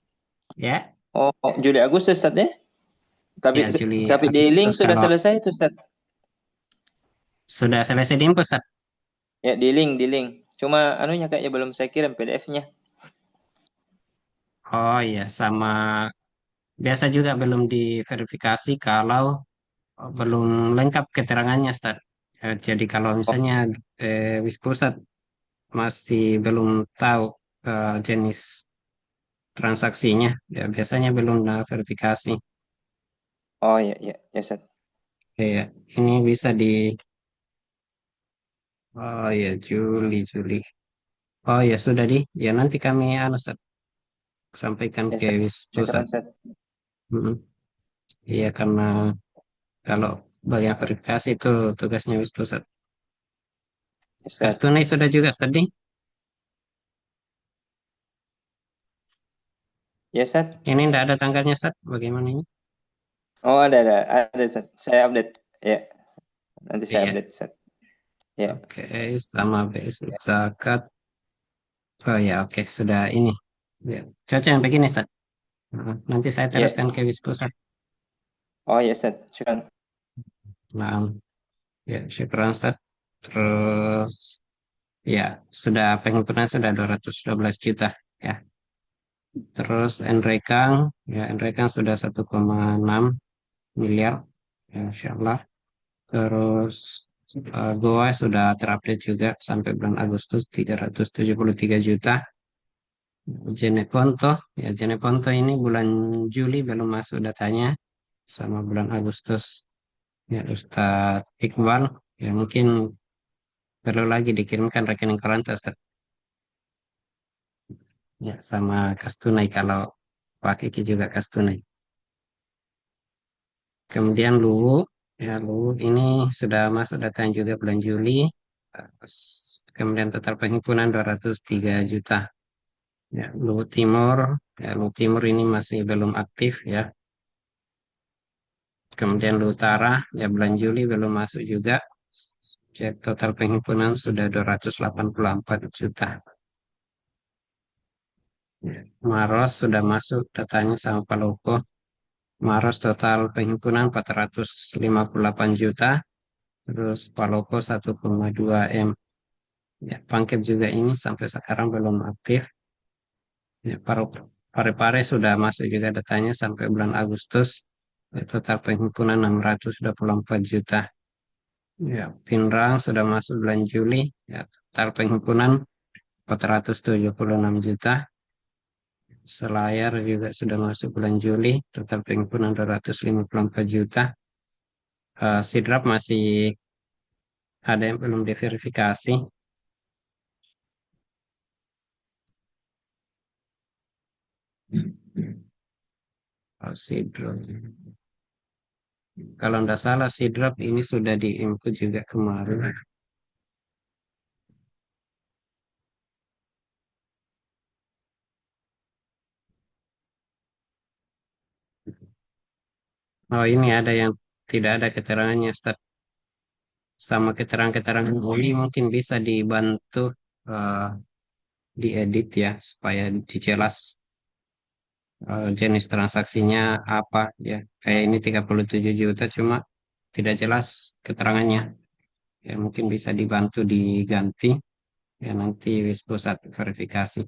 Ya, Oh Juli Agustus Ustaz ya? Tapi ya Juli tapi di link Agustus sudah kalau selesai itu Ustaz. sudah selesai diinput Ustaz. Ya di link. Cuma anunya kayaknya belum saya kirim PDF-nya. Oh iya, sama biasa juga belum diverifikasi kalau belum lengkap keterangannya, Ustaz. Jadi kalau Oh, misalnya Wis Pusat masih belum tahu jenis transaksinya, ya biasanya belum verifikasi. oh ya ya ya Ustaz. Ya, ini bisa di, oh ya Juli. Oh ya sudah ya nanti kami Ustaz, sampaikan Ya ke Ustaz. Wis Ya keren Pusat. Ustaz. Mm-mm. Iya karena kalau bagian verifikasi itu tugasnya Wis Pusat. Ya, Kas Ustaz. tunai sudah juga tadi. Ya Ustaz. Ini tidak ada tanggalnya, Ustaz. Bagaimana ini? Oh, ada Ustaz. Saya update. Ya, nanti saya Iya. update Ustaz. Ya. Oke, sama BSU zakat. Oh ya, oke, sudah ini. Ya. Caca yang begini, Ustaz. Nanti saya Ya. teruskan ke Wis Pusat. Oh ya Ustaz, syukran. Nah, ya, syukuran, Ustaz. Terus, ya, sudah penghimpunan sudah 212 juta. Ya. Terus Nrekang, ya, Nrekang sudah 1,6 miliar. Ya, Insya Allah. Terus Goa sudah terupdate juga sampai bulan Agustus 373 juta. Jeneponto, ya Jeneponto ini bulan Juli belum masuk datanya sama bulan Agustus. Ya Ustadz Iqbal, ya mungkin perlu lagi dikirimkan rekening koran Ustadz. Ya sama kas tunai kalau Pak Kiki juga kas tunai. Kemudian Luwu, ya Luwu ini sudah masuk datanya juga bulan Juli. Terus kemudian total penghimpunan 203 juta. Ya, Luwu Timur, ya Luwu Timur ini masih belum aktif ya. Kemudian Luwu Utara, ya bulan Juli belum masuk juga. Ya, total penghimpunan sudah 284 juta. Ya, Maros sudah masuk datanya sama Palopo. Maros total penghimpunan 458 juta. Terus Palopo 1,2 M. Ya, Pangkep juga ini sampai sekarang belum aktif. Ya, Parepare sudah masuk juga datanya sampai bulan Agustus. Ya, total penghimpunan 624 juta. Ya, Pinrang sudah masuk bulan Juli. Ya, total penghimpunan 476 juta. Selayar juga sudah masuk bulan Juli. Total penghimpunan 254 juta. Sidrap masih ada yang belum diverifikasi. Sidrap. Kalau tidak salah, Sidrap ini sudah di-input juga kemarin. Oh, ini ada yang tidak ada keterangannya, Ustaz. Sama keterangan-keterangan ini mungkin bisa dibantu eh, diedit ya, supaya dijelas jenis transaksinya apa ya. Kayak ini 37 juta, cuma tidak jelas keterangannya. Ya, mungkin bisa dibantu diganti. Ya, nanti wis pusat verifikasi.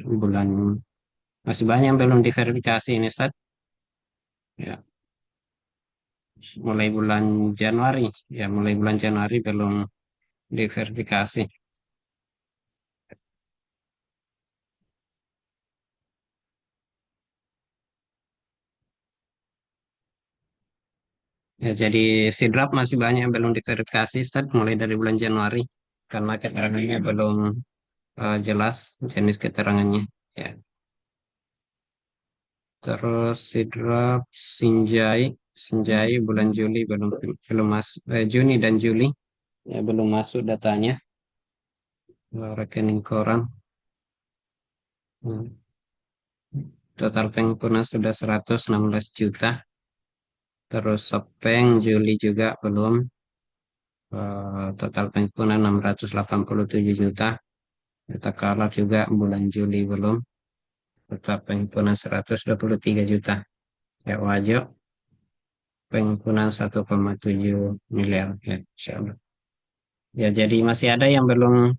Bulan masih banyak yang belum diverifikasi ini, Ustaz. Ya, mulai bulan Januari. Ya, mulai bulan Januari belum diverifikasi. Ya, jadi sidrap masih banyak yang belum diverifikasi, Ustaz, mulai dari bulan Januari. Karena keterangannya belum jelas jenis keterangannya. Ya. Terus sidrap Sinjai, Sinjai bulan Juli belum belum masuk, Juni dan Juli ya belum masuk datanya. Rekening koran. Hmm. Total penghimpunan sudah 116 juta. Terus Sepeng Juli juga belum. Total penghimpunan 687 juta. Kita kalah juga bulan Juli belum. Total penghimpunan 123 juta. Ya wajib penghimpunan 1,7 miliar ya, insya Allah. Ya jadi masih ada yang belum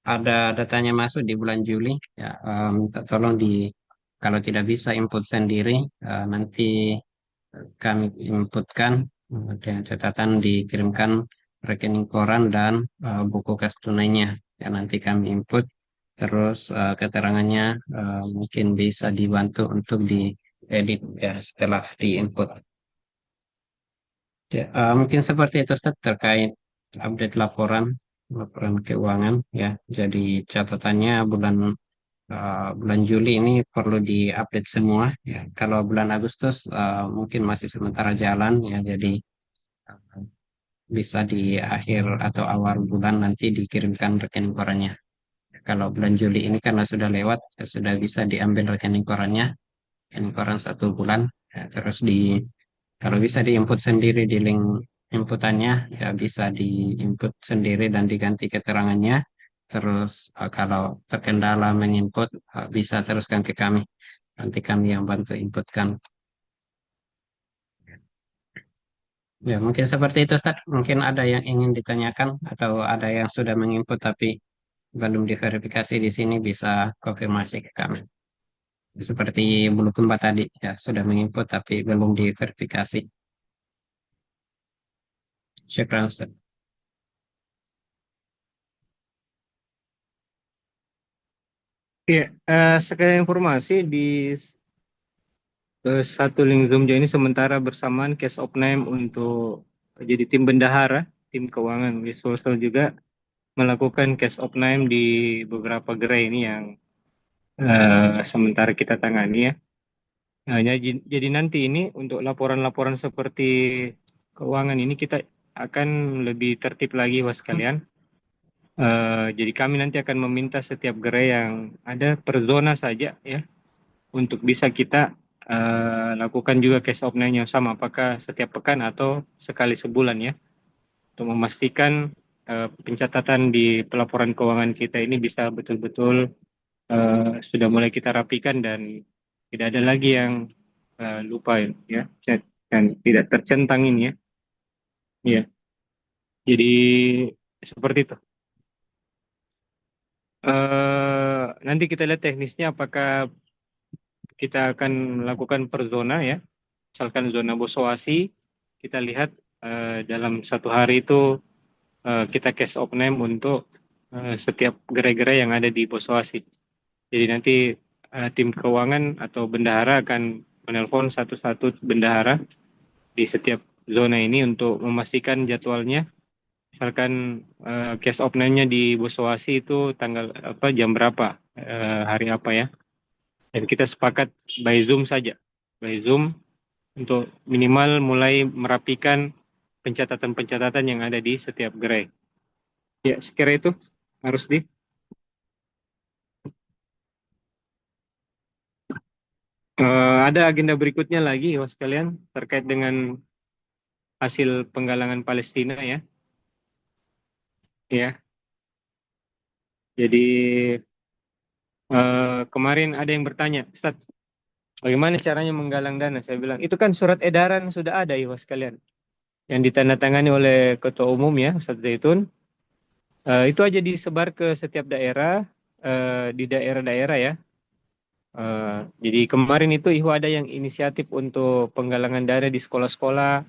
ada datanya masuk di bulan Juli. Ya minta tolong kalau tidak bisa input sendiri nanti kami inputkan dengan catatan dikirimkan rekening koran dan buku kas tunainya. Ya nanti kami input terus keterangannya mungkin bisa dibantu untuk diedit ya setelah diinput. Ya, mungkin seperti itu Ustaz, terkait update laporan keuangan ya. Jadi catatannya bulan Juli ini perlu diupdate semua ya. Kalau bulan Agustus mungkin masih sementara jalan ya. Jadi uh, bisa di akhir atau awal bulan nanti dikirimkan rekening korannya. Kalau bulan Juli ini karena sudah lewat, ya sudah bisa diambil rekening korannya. koran 1 bulan. Ya, terus kalau bisa diinput sendiri di link inputannya, ya bisa diinput sendiri dan diganti keterangannya. Terus kalau terkendala menginput, bisa teruskan ke kami. Nanti kami yang bantu inputkan. Ya, mungkin seperti itu, Ustaz. Mungkin ada yang ingin ditanyakan atau ada yang sudah menginput tapi belum diverifikasi di sini, bisa konfirmasi ke kami. Seperti Bulukumba tadi, ya sudah menginput tapi belum diverifikasi. Syukran, Ustaz. Iya, sekali informasi di satu link Zoom ini sementara bersamaan case of name untuk jadi tim bendahara, tim keuangan Wiswasel juga melakukan case of name di beberapa gerai ini yang sementara kita tangani ya. Nah, jadi nanti ini untuk laporan-laporan seperti keuangan ini kita akan lebih tertib lagi was sekalian. Jadi kami nanti akan meminta setiap gerai yang ada per zona saja ya untuk bisa kita lakukan juga case of name yang sama, apakah setiap pekan atau sekali sebulan ya, untuk memastikan pencatatan di pelaporan keuangan kita ini bisa betul-betul sudah mulai kita rapikan dan tidak ada lagi yang lupa ya dan tidak tercentang ini ya. Iya. Jadi seperti itu. Nanti kita lihat teknisnya apakah kita akan melakukan per zona ya. Misalkan zona Bosoasi, kita lihat dalam satu hari itu kita case of name untuk setiap gerai-gerai yang ada di Bosoasi. Jadi nanti tim keuangan atau bendahara akan menelpon satu-satu bendahara di setiap zona ini untuk memastikan jadwalnya. Misalkan case of name-nya di Bosoasi itu tanggal apa, jam berapa, hari apa ya. Dan kita sepakat by Zoom saja. By Zoom untuk minimal mulai merapikan pencatatan-pencatatan yang ada di setiap gerai. Ya, sekira itu harus ada agenda berikutnya lagi, Mas sekalian, terkait dengan hasil penggalangan Palestina ya. Ya. Jadi kemarin ada yang bertanya, Ustaz, bagaimana caranya menggalang dana? Saya bilang, itu kan surat edaran sudah ada, Mas sekalian, yang ditandatangani oleh Ketua Umum ya, Ustaz Zaitun. Itu aja disebar ke setiap daerah, di daerah-daerah ya. Jadi kemarin itu Ihu ada yang inisiatif untuk penggalangan dana di sekolah-sekolah,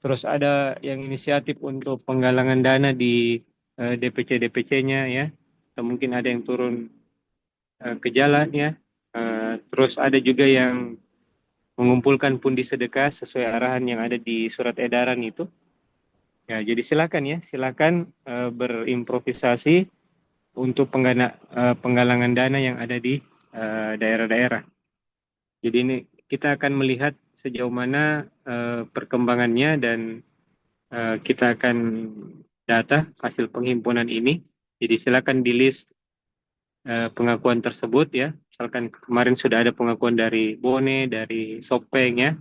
terus ada yang inisiatif untuk penggalangan dana di DPC-DPC-nya ya, atau mungkin ada yang turun ke jalan ya. Terus ada juga yang mengumpulkan pundi sedekah sesuai arahan yang ada di surat edaran itu. Ya, jadi silakan berimprovisasi untuk penggalangan dana yang ada di daerah-daerah. Jadi ini kita akan melihat sejauh mana perkembangannya dan kita akan data hasil penghimpunan ini. Jadi silakan di list pengakuan tersebut ya. Misalkan kemarin sudah ada pengakuan dari Bone, dari Sopeng ya,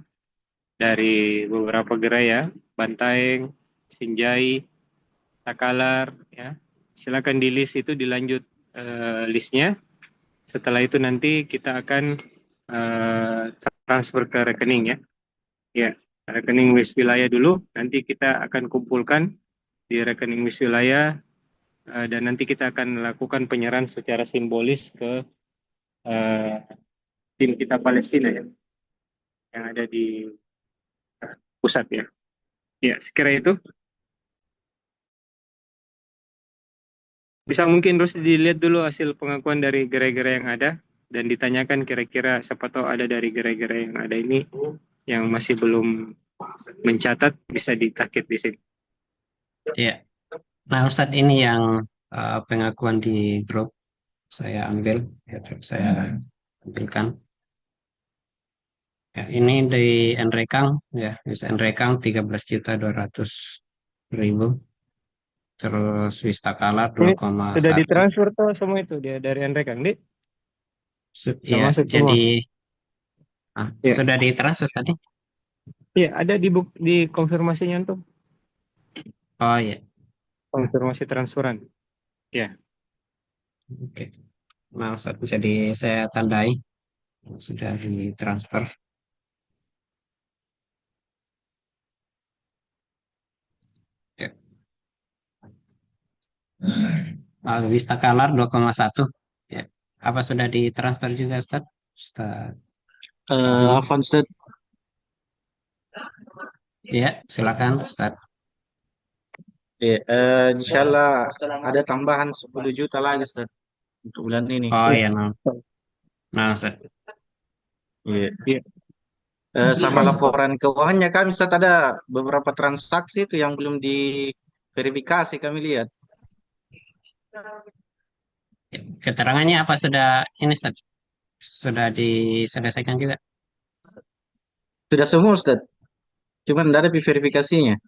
dari beberapa gerai ya, Bantaeng, Sinjai, Takalar ya. Silakan di list itu, dilanjut listnya. Setelah itu nanti kita akan transfer ke rekening ya. Ya, rekening WIS wilayah dulu, nanti kita akan kumpulkan di rekening WIS wilayah dan nanti kita akan lakukan penyerahan secara simbolis ke tim kita Palestina ya, yang ada di pusat ya. Ya, sekira itu. Bisa mungkin terus dilihat dulu hasil pengakuan dari gerai-gerai yang ada dan ditanyakan kira-kira siapa tahu ada dari gerai-gerai yang ada ini yang masih belum mencatat, bisa ditakit di sini. Iya. Nah, Ustadz, ini yang pengakuan di grup saya ambil, ya, saya ambilkan. Ya, ini dari Nrekang, ya, Nrekang 13.200.000. Terus Wistakala Ini 2,1. sudah ditransfer tuh semua itu dia dari Nrekang, Dik? Ya, masuk jadi semua. Ya. Sudah ditransfer tadi? Iya, ada di konfirmasinya untuk Oh iya, konfirmasi transferan. Ya. oke. Nah, Ustaz, jadi saya tandai sudah ditransfer. Ya. Vista Color 2,1. Ya. Apa sudah ditransfer juga, Ustaz? Ustaz. Afwan Ustaz. Ya, silakan, Ustaz. Ya, insyaallah ada tambahan 10 juta lagi Ustaz untuk bulan ini. Oh Iya. iya, nah, Ustaz. Iya. Iya. Sama laporan keuangannya kami Ustaz ada beberapa transaksi itu yang belum diverifikasi kami lihat. Ya, keterangannya apa sudah ini, Ustaz? Sudah diselesaikan juga? Sudah semua Ustaz. Cuman tidak ada verifikasinya.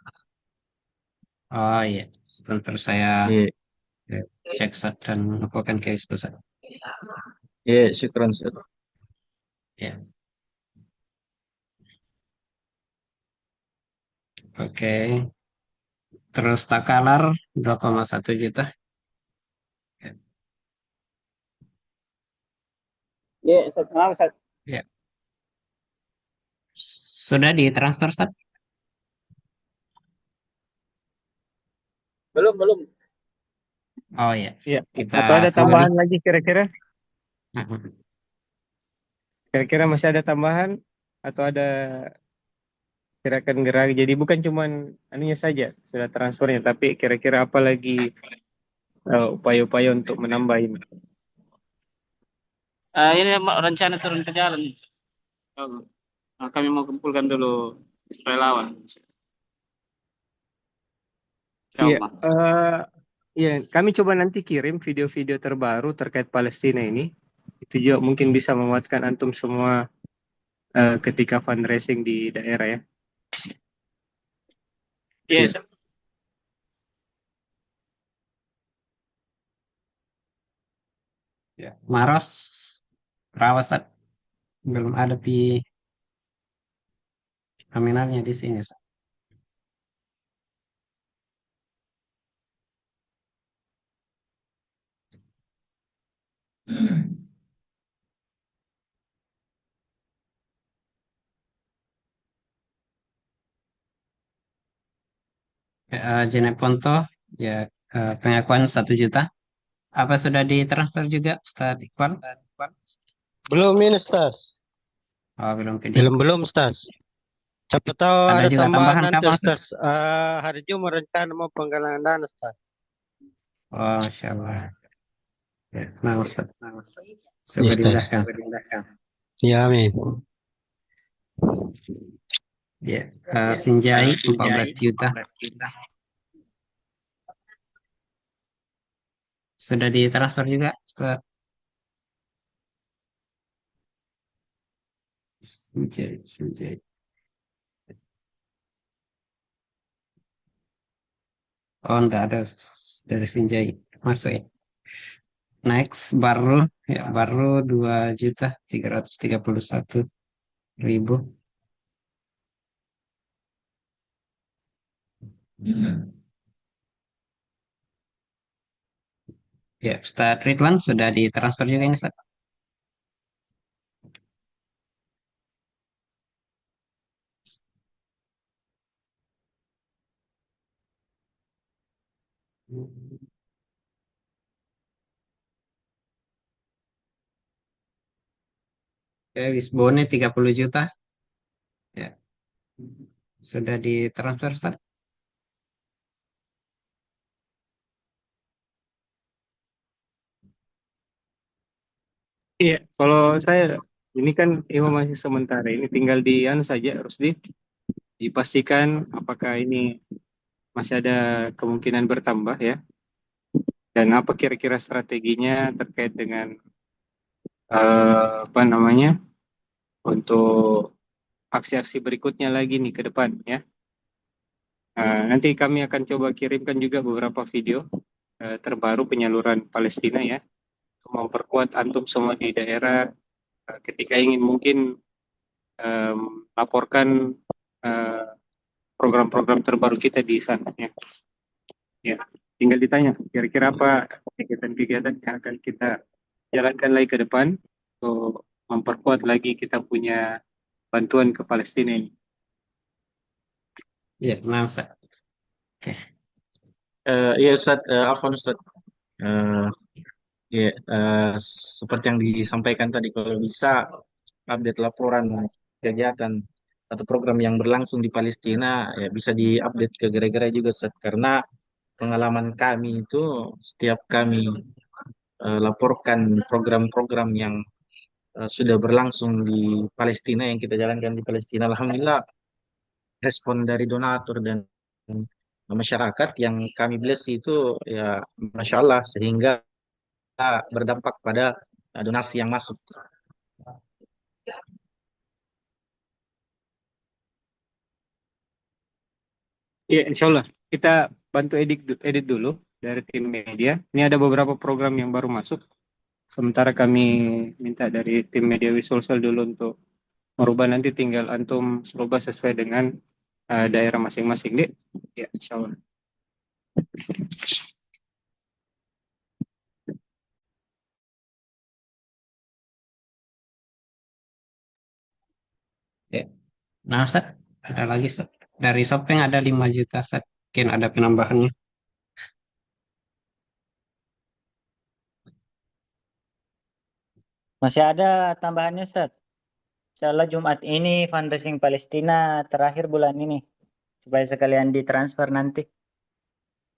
Oh iya, sebentar saya Iya. cek, Ustaz, dan laporkan ke Ustaz. Iya, syukran Ustaz. Ya. Oke. Terus Takalar 2,1 juta. Ya. Ya, Ustaz. Maaf, Ustaz. Ya. Sudah ditransfer, Ustaz? Belum. Oh iya, Iya. kita Atau ada tunggu tambahan nih. lagi kira-kira? Nah, Kira-kira masih ada tambahan atau ada gerakan gerak? Jadi bukan cuman anunya saja sudah transfernya, tapi kira-kira apa lagi upaya-upaya untuk menambahin? Ini rencana turun ke jalan. Kami mau kumpulkan dulu relawan. Iya, Coba. iya, kami coba nanti kirim video-video terbaru terkait Palestina ini. Itu juga mungkin bisa menguatkan antum semua ketika fundraising di daerah ya. Yes. ya. Maros, Rawasat belum ada di nominalnya di sini, Ustaz. Jeneponto, ya, pengakuan 1 juta. Apa sudah ditransfer juga, Ustaz Iqbal? Belum ini, Ustaz. Oh, belum PD. Belum, Ustaz. Siapa tahu Ada ada juga tambahan tambahan nanti, kapan, Ustaz? Ustaz. Hari Jumat rencana mau penggalangan dana, Ustaz. Oh, Masya Allah. Ya, nah, Ustaz. Ya, Semoga Ustaz. dimudahkan. Ya, amin. Ya, Sinjai 14 juta. Sudah ditransfer juga, Ustaz? Sinjai. Oh, enggak ada dari Sinjai masuk ya. Next, baru 2.331.000. Ya, Ustaz Ridwan sudah ditransfer juga ini, Ustaz. Ya, Wisbone 30 juta. Ya, sudah ditransfer, Ustaz. Iya, kalau saya ini kan masih sementara, ini tinggal di anu saja harus dipastikan apakah ini masih ada kemungkinan bertambah ya, dan apa kira-kira strateginya terkait dengan apa namanya untuk aksi-aksi berikutnya lagi nih ke depan ya. Nanti kami akan coba kirimkan juga beberapa video terbaru penyaluran Palestina ya, untuk memperkuat antum semua di daerah ketika ingin mungkin laporkan eh, program-program terbaru kita di sana ya. Ya, tinggal ditanya kira-kira apa kegiatan-kegiatan yang akan kita jalankan lagi ke depan untuk memperkuat lagi kita punya bantuan ke Palestina ini. Ya, nah, Ustaz. Oke. Iya Ustaz, Afwan Ustaz. Eh, ya, seperti yang disampaikan tadi, kalau bisa update laporan kegiatan atau program yang berlangsung di Palestina, ya bisa diupdate ke gerai-gerai juga Ustaz. Karena pengalaman kami itu setiap kami laporkan program-program yang sudah berlangsung di Palestina, yang kita jalankan di Palestina, alhamdulillah respon dari donatur dan masyarakat yang kami bless itu ya Masya Allah, sehingga berdampak pada donasi yang masuk. Ya, insya Allah kita bantu edit dulu dari tim media. Ini ada beberapa program yang baru masuk. Sementara kami minta dari tim media visual dulu untuk merubah, nanti tinggal antum rubah sesuai dengan daerah masing-masing, Dek. Ya, insya Allah. Ya. Nah, Ustaz, ada lagi Ustaz. Dari Shopee ada 5 juta Ustaz. Mungkin ada penambahannya. Masih ada tambahannya, Ustaz. Insya Allah Jumat ini fundraising Palestina terakhir bulan ini. Supaya sekalian ditransfer nanti.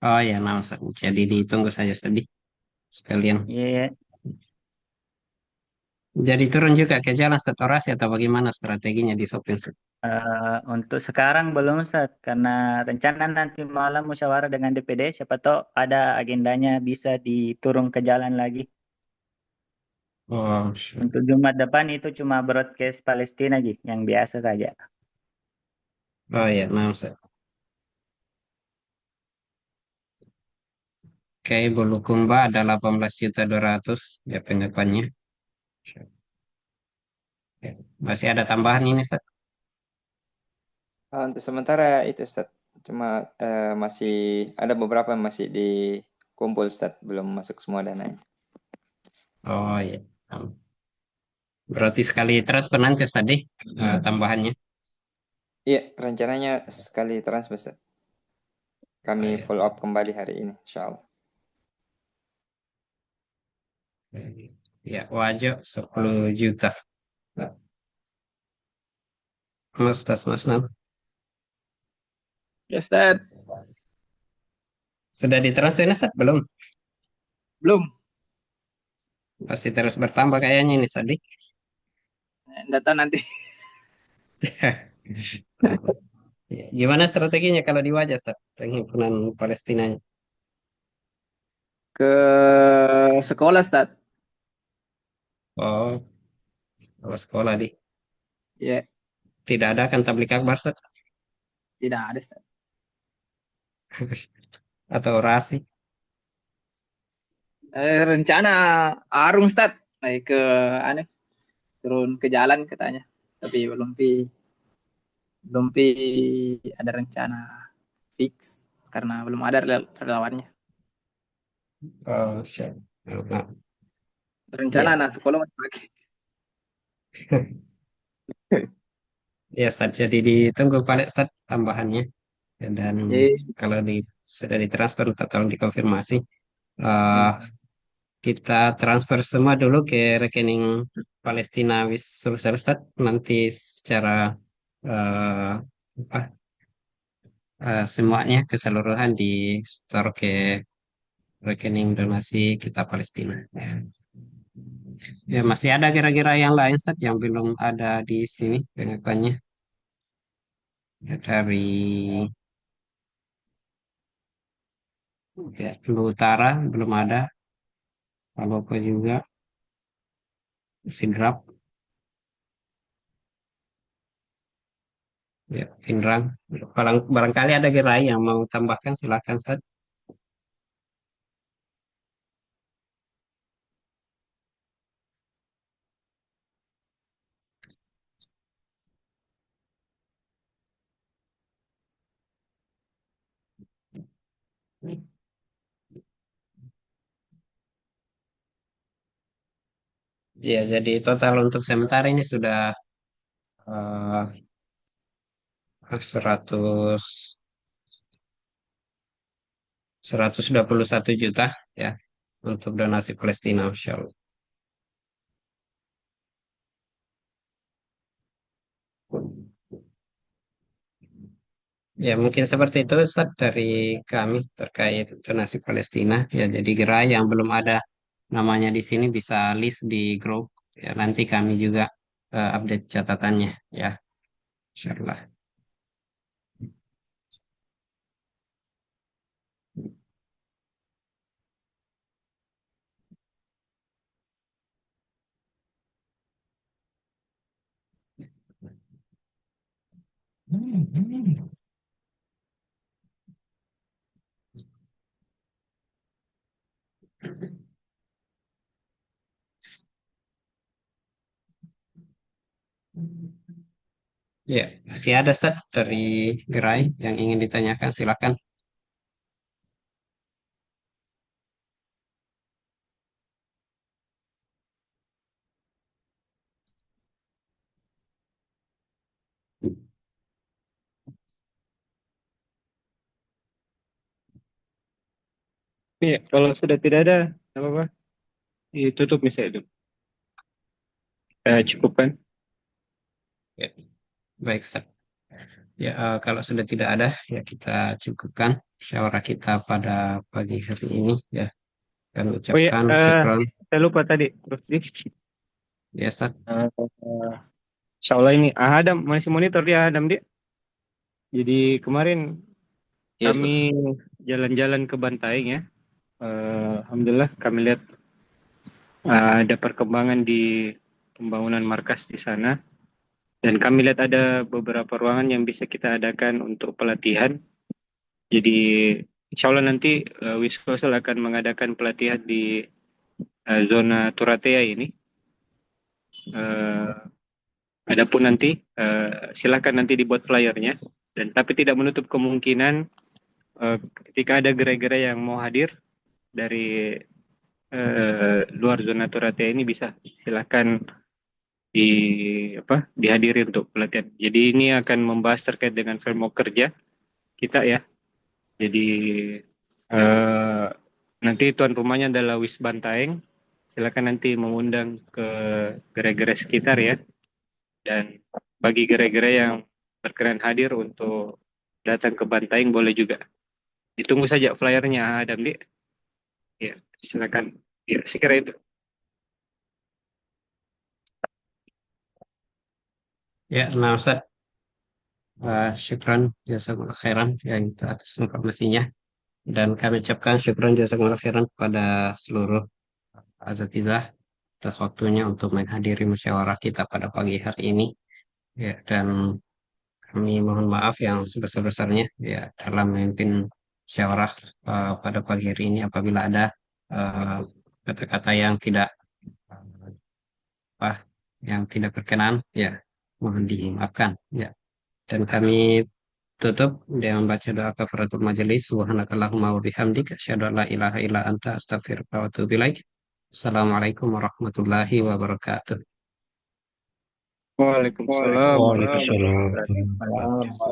Oh ya, nah Ustaz. Jadi ditunggu saja tadi sekalian. Iya. Jadi turun juga ke jalan setorasi atau bagaimana strateginya di Shopee Ustaz? Untuk sekarang belum, Ustaz. Karena rencana nanti malam musyawarah dengan DPD. Siapa tahu ada agendanya bisa diturun ke jalan lagi. Oh, Untuk Jumat depan itu cuma broadcast Palestina, Ji, yang biasa saja. oh ya, nah Ustaz. Oke, Bulukumba ada 18.200 ya pendapannya. Ya, masih ada tambahan ini, Ustaz. Untuk sementara itu Ustaz. Cuma masih ada beberapa yang masih dikumpul Ustaz, belum masuk semua dananya. Oh ya. Berarti sekali transfer nanti Ustaz tadi tambahannya. Iya, rencananya sekali transfer Ustaz. Kami Oh, ya. follow up kembali hari ini, insya Allah. Ya, wajah 10 juta. Mas Tas Mas Nan. Ya, Ustaz. Sudah ditransfer Ustaz? Belum? Belum. Masih terus bertambah kayaknya ini tadi. Data nanti. Gimana strateginya kalau di wajah Ustaz? Penghimpunan Palestina? Ke sekolah, Ustaz. Oh, kalau sekolah di. Ya, Tidak ada kan tablik akbar Ustaz? tidak ada, Ustaz. Atau orasi? Rencana Arung, Ustaz. Naik ke anu, turun ke jalan katanya. Tapi belum ada rencana fix karena belum ada relawannya. Oh, siap. Nah, Rencana ya. anak sekolah masih pakai. Ya, Ustaz. Jadi ditunggu paling Ustaz tambahannya. Dan Jadi, kalau sudah ditransfer atau tolong dikonfirmasi, eh, kita transfer semua dulu ke rekening Palestina Sulsel Ustaz. Nanti secara eh, apa, semuanya keseluruhan di store ke rekening donasi kita Palestina. Ya. Ya, masih ada kira-kira yang lain Ustaz yang belum ada di sini pengakuannya. Ya, dari ya, Lu Utara belum ada, Papua juga, Sidrap, ya, Pinrang. Barangkali ada gerai yang mau tambahkan, silakan Ustaz. Ya, jadi total untuk sementara ini sudah eh, 100 121 juta ya untuk donasi Palestina, Masya Allah. Ya, mungkin seperti itu Ustaz dari kami terkait donasi Palestina. Ya, jadi gerai yang belum ada namanya di sini bisa list di grup. Ya, nanti kami juga update catatannya ya, insyaallah. Ya, masih ada Ustaz dari gerai yang ingin ditanyakan, silakan. Iya, kalau sudah tidak ada apa-apa, ditutup misalnya itu. Cukupkan. Ya, baik Ustaz. Ya, kalau sudah tidak ada, ya kita cukupkan musyawarah kita pada pagi hari ini. Ya, kami Oh iya, ucapkan syukran. saya lupa tadi, Rusdi. Ya, Ustaz. Insya Allah ini Adam masih monitor dia Adam dia. Jadi kemarin Iya, Ustaz. kami jalan-jalan ke Bantaeng ya. Alhamdulillah kami lihat ada perkembangan di pembangunan markas di sana. Dan kami lihat ada beberapa ruangan yang bisa kita adakan untuk pelatihan. Jadi insya Allah nanti Wiswasel akan mengadakan pelatihan di zona Turatea ini. Adapun nanti silakan nanti dibuat flyernya. Dan tapi tidak menutup kemungkinan ketika ada gerai-gerai yang mau hadir dari luar zona Turatea ini bisa silakan dihadiri untuk pelatihan. Jadi ini akan membahas terkait dengan framework kerja kita ya. Jadi nanti tuan rumahnya adalah Wis Bantaeng. Silakan nanti mengundang ke gerai-gerai sekitar ya. Dan bagi gerai-gerai yang berkenan hadir untuk datang ke Bantaeng boleh juga. Ditunggu saja flyernya Adam Di. Ya, silakan. Ya, sekira itu. Ya, nah Ustaz, syukran jazakumullah khairan ya itu atas informasinya. Dan kami ucapkan syukran jazakumullah khairan kepada seluruh azatizah atas waktunya untuk menghadiri musyawarah kita pada pagi hari ini. Ya, dan kami mohon maaf yang sebesar-besarnya ya dalam memimpin musyawarah pada pagi hari ini apabila ada eh, kata-kata yang tidak apa yang tidak berkenan ya mohon dimaafkan ya. Dan kami tutup dengan baca doa kafaratul majelis. Subhanakallahumma wa bihamdika asyhadu an la ilaha illa anta astaghfiruka wa atubu ilaik. Assalamualaikum warahmatullahi wabarakatuh. Waalaikumsalam warahmatullahi Waalaikumsalam. wabarakatuh.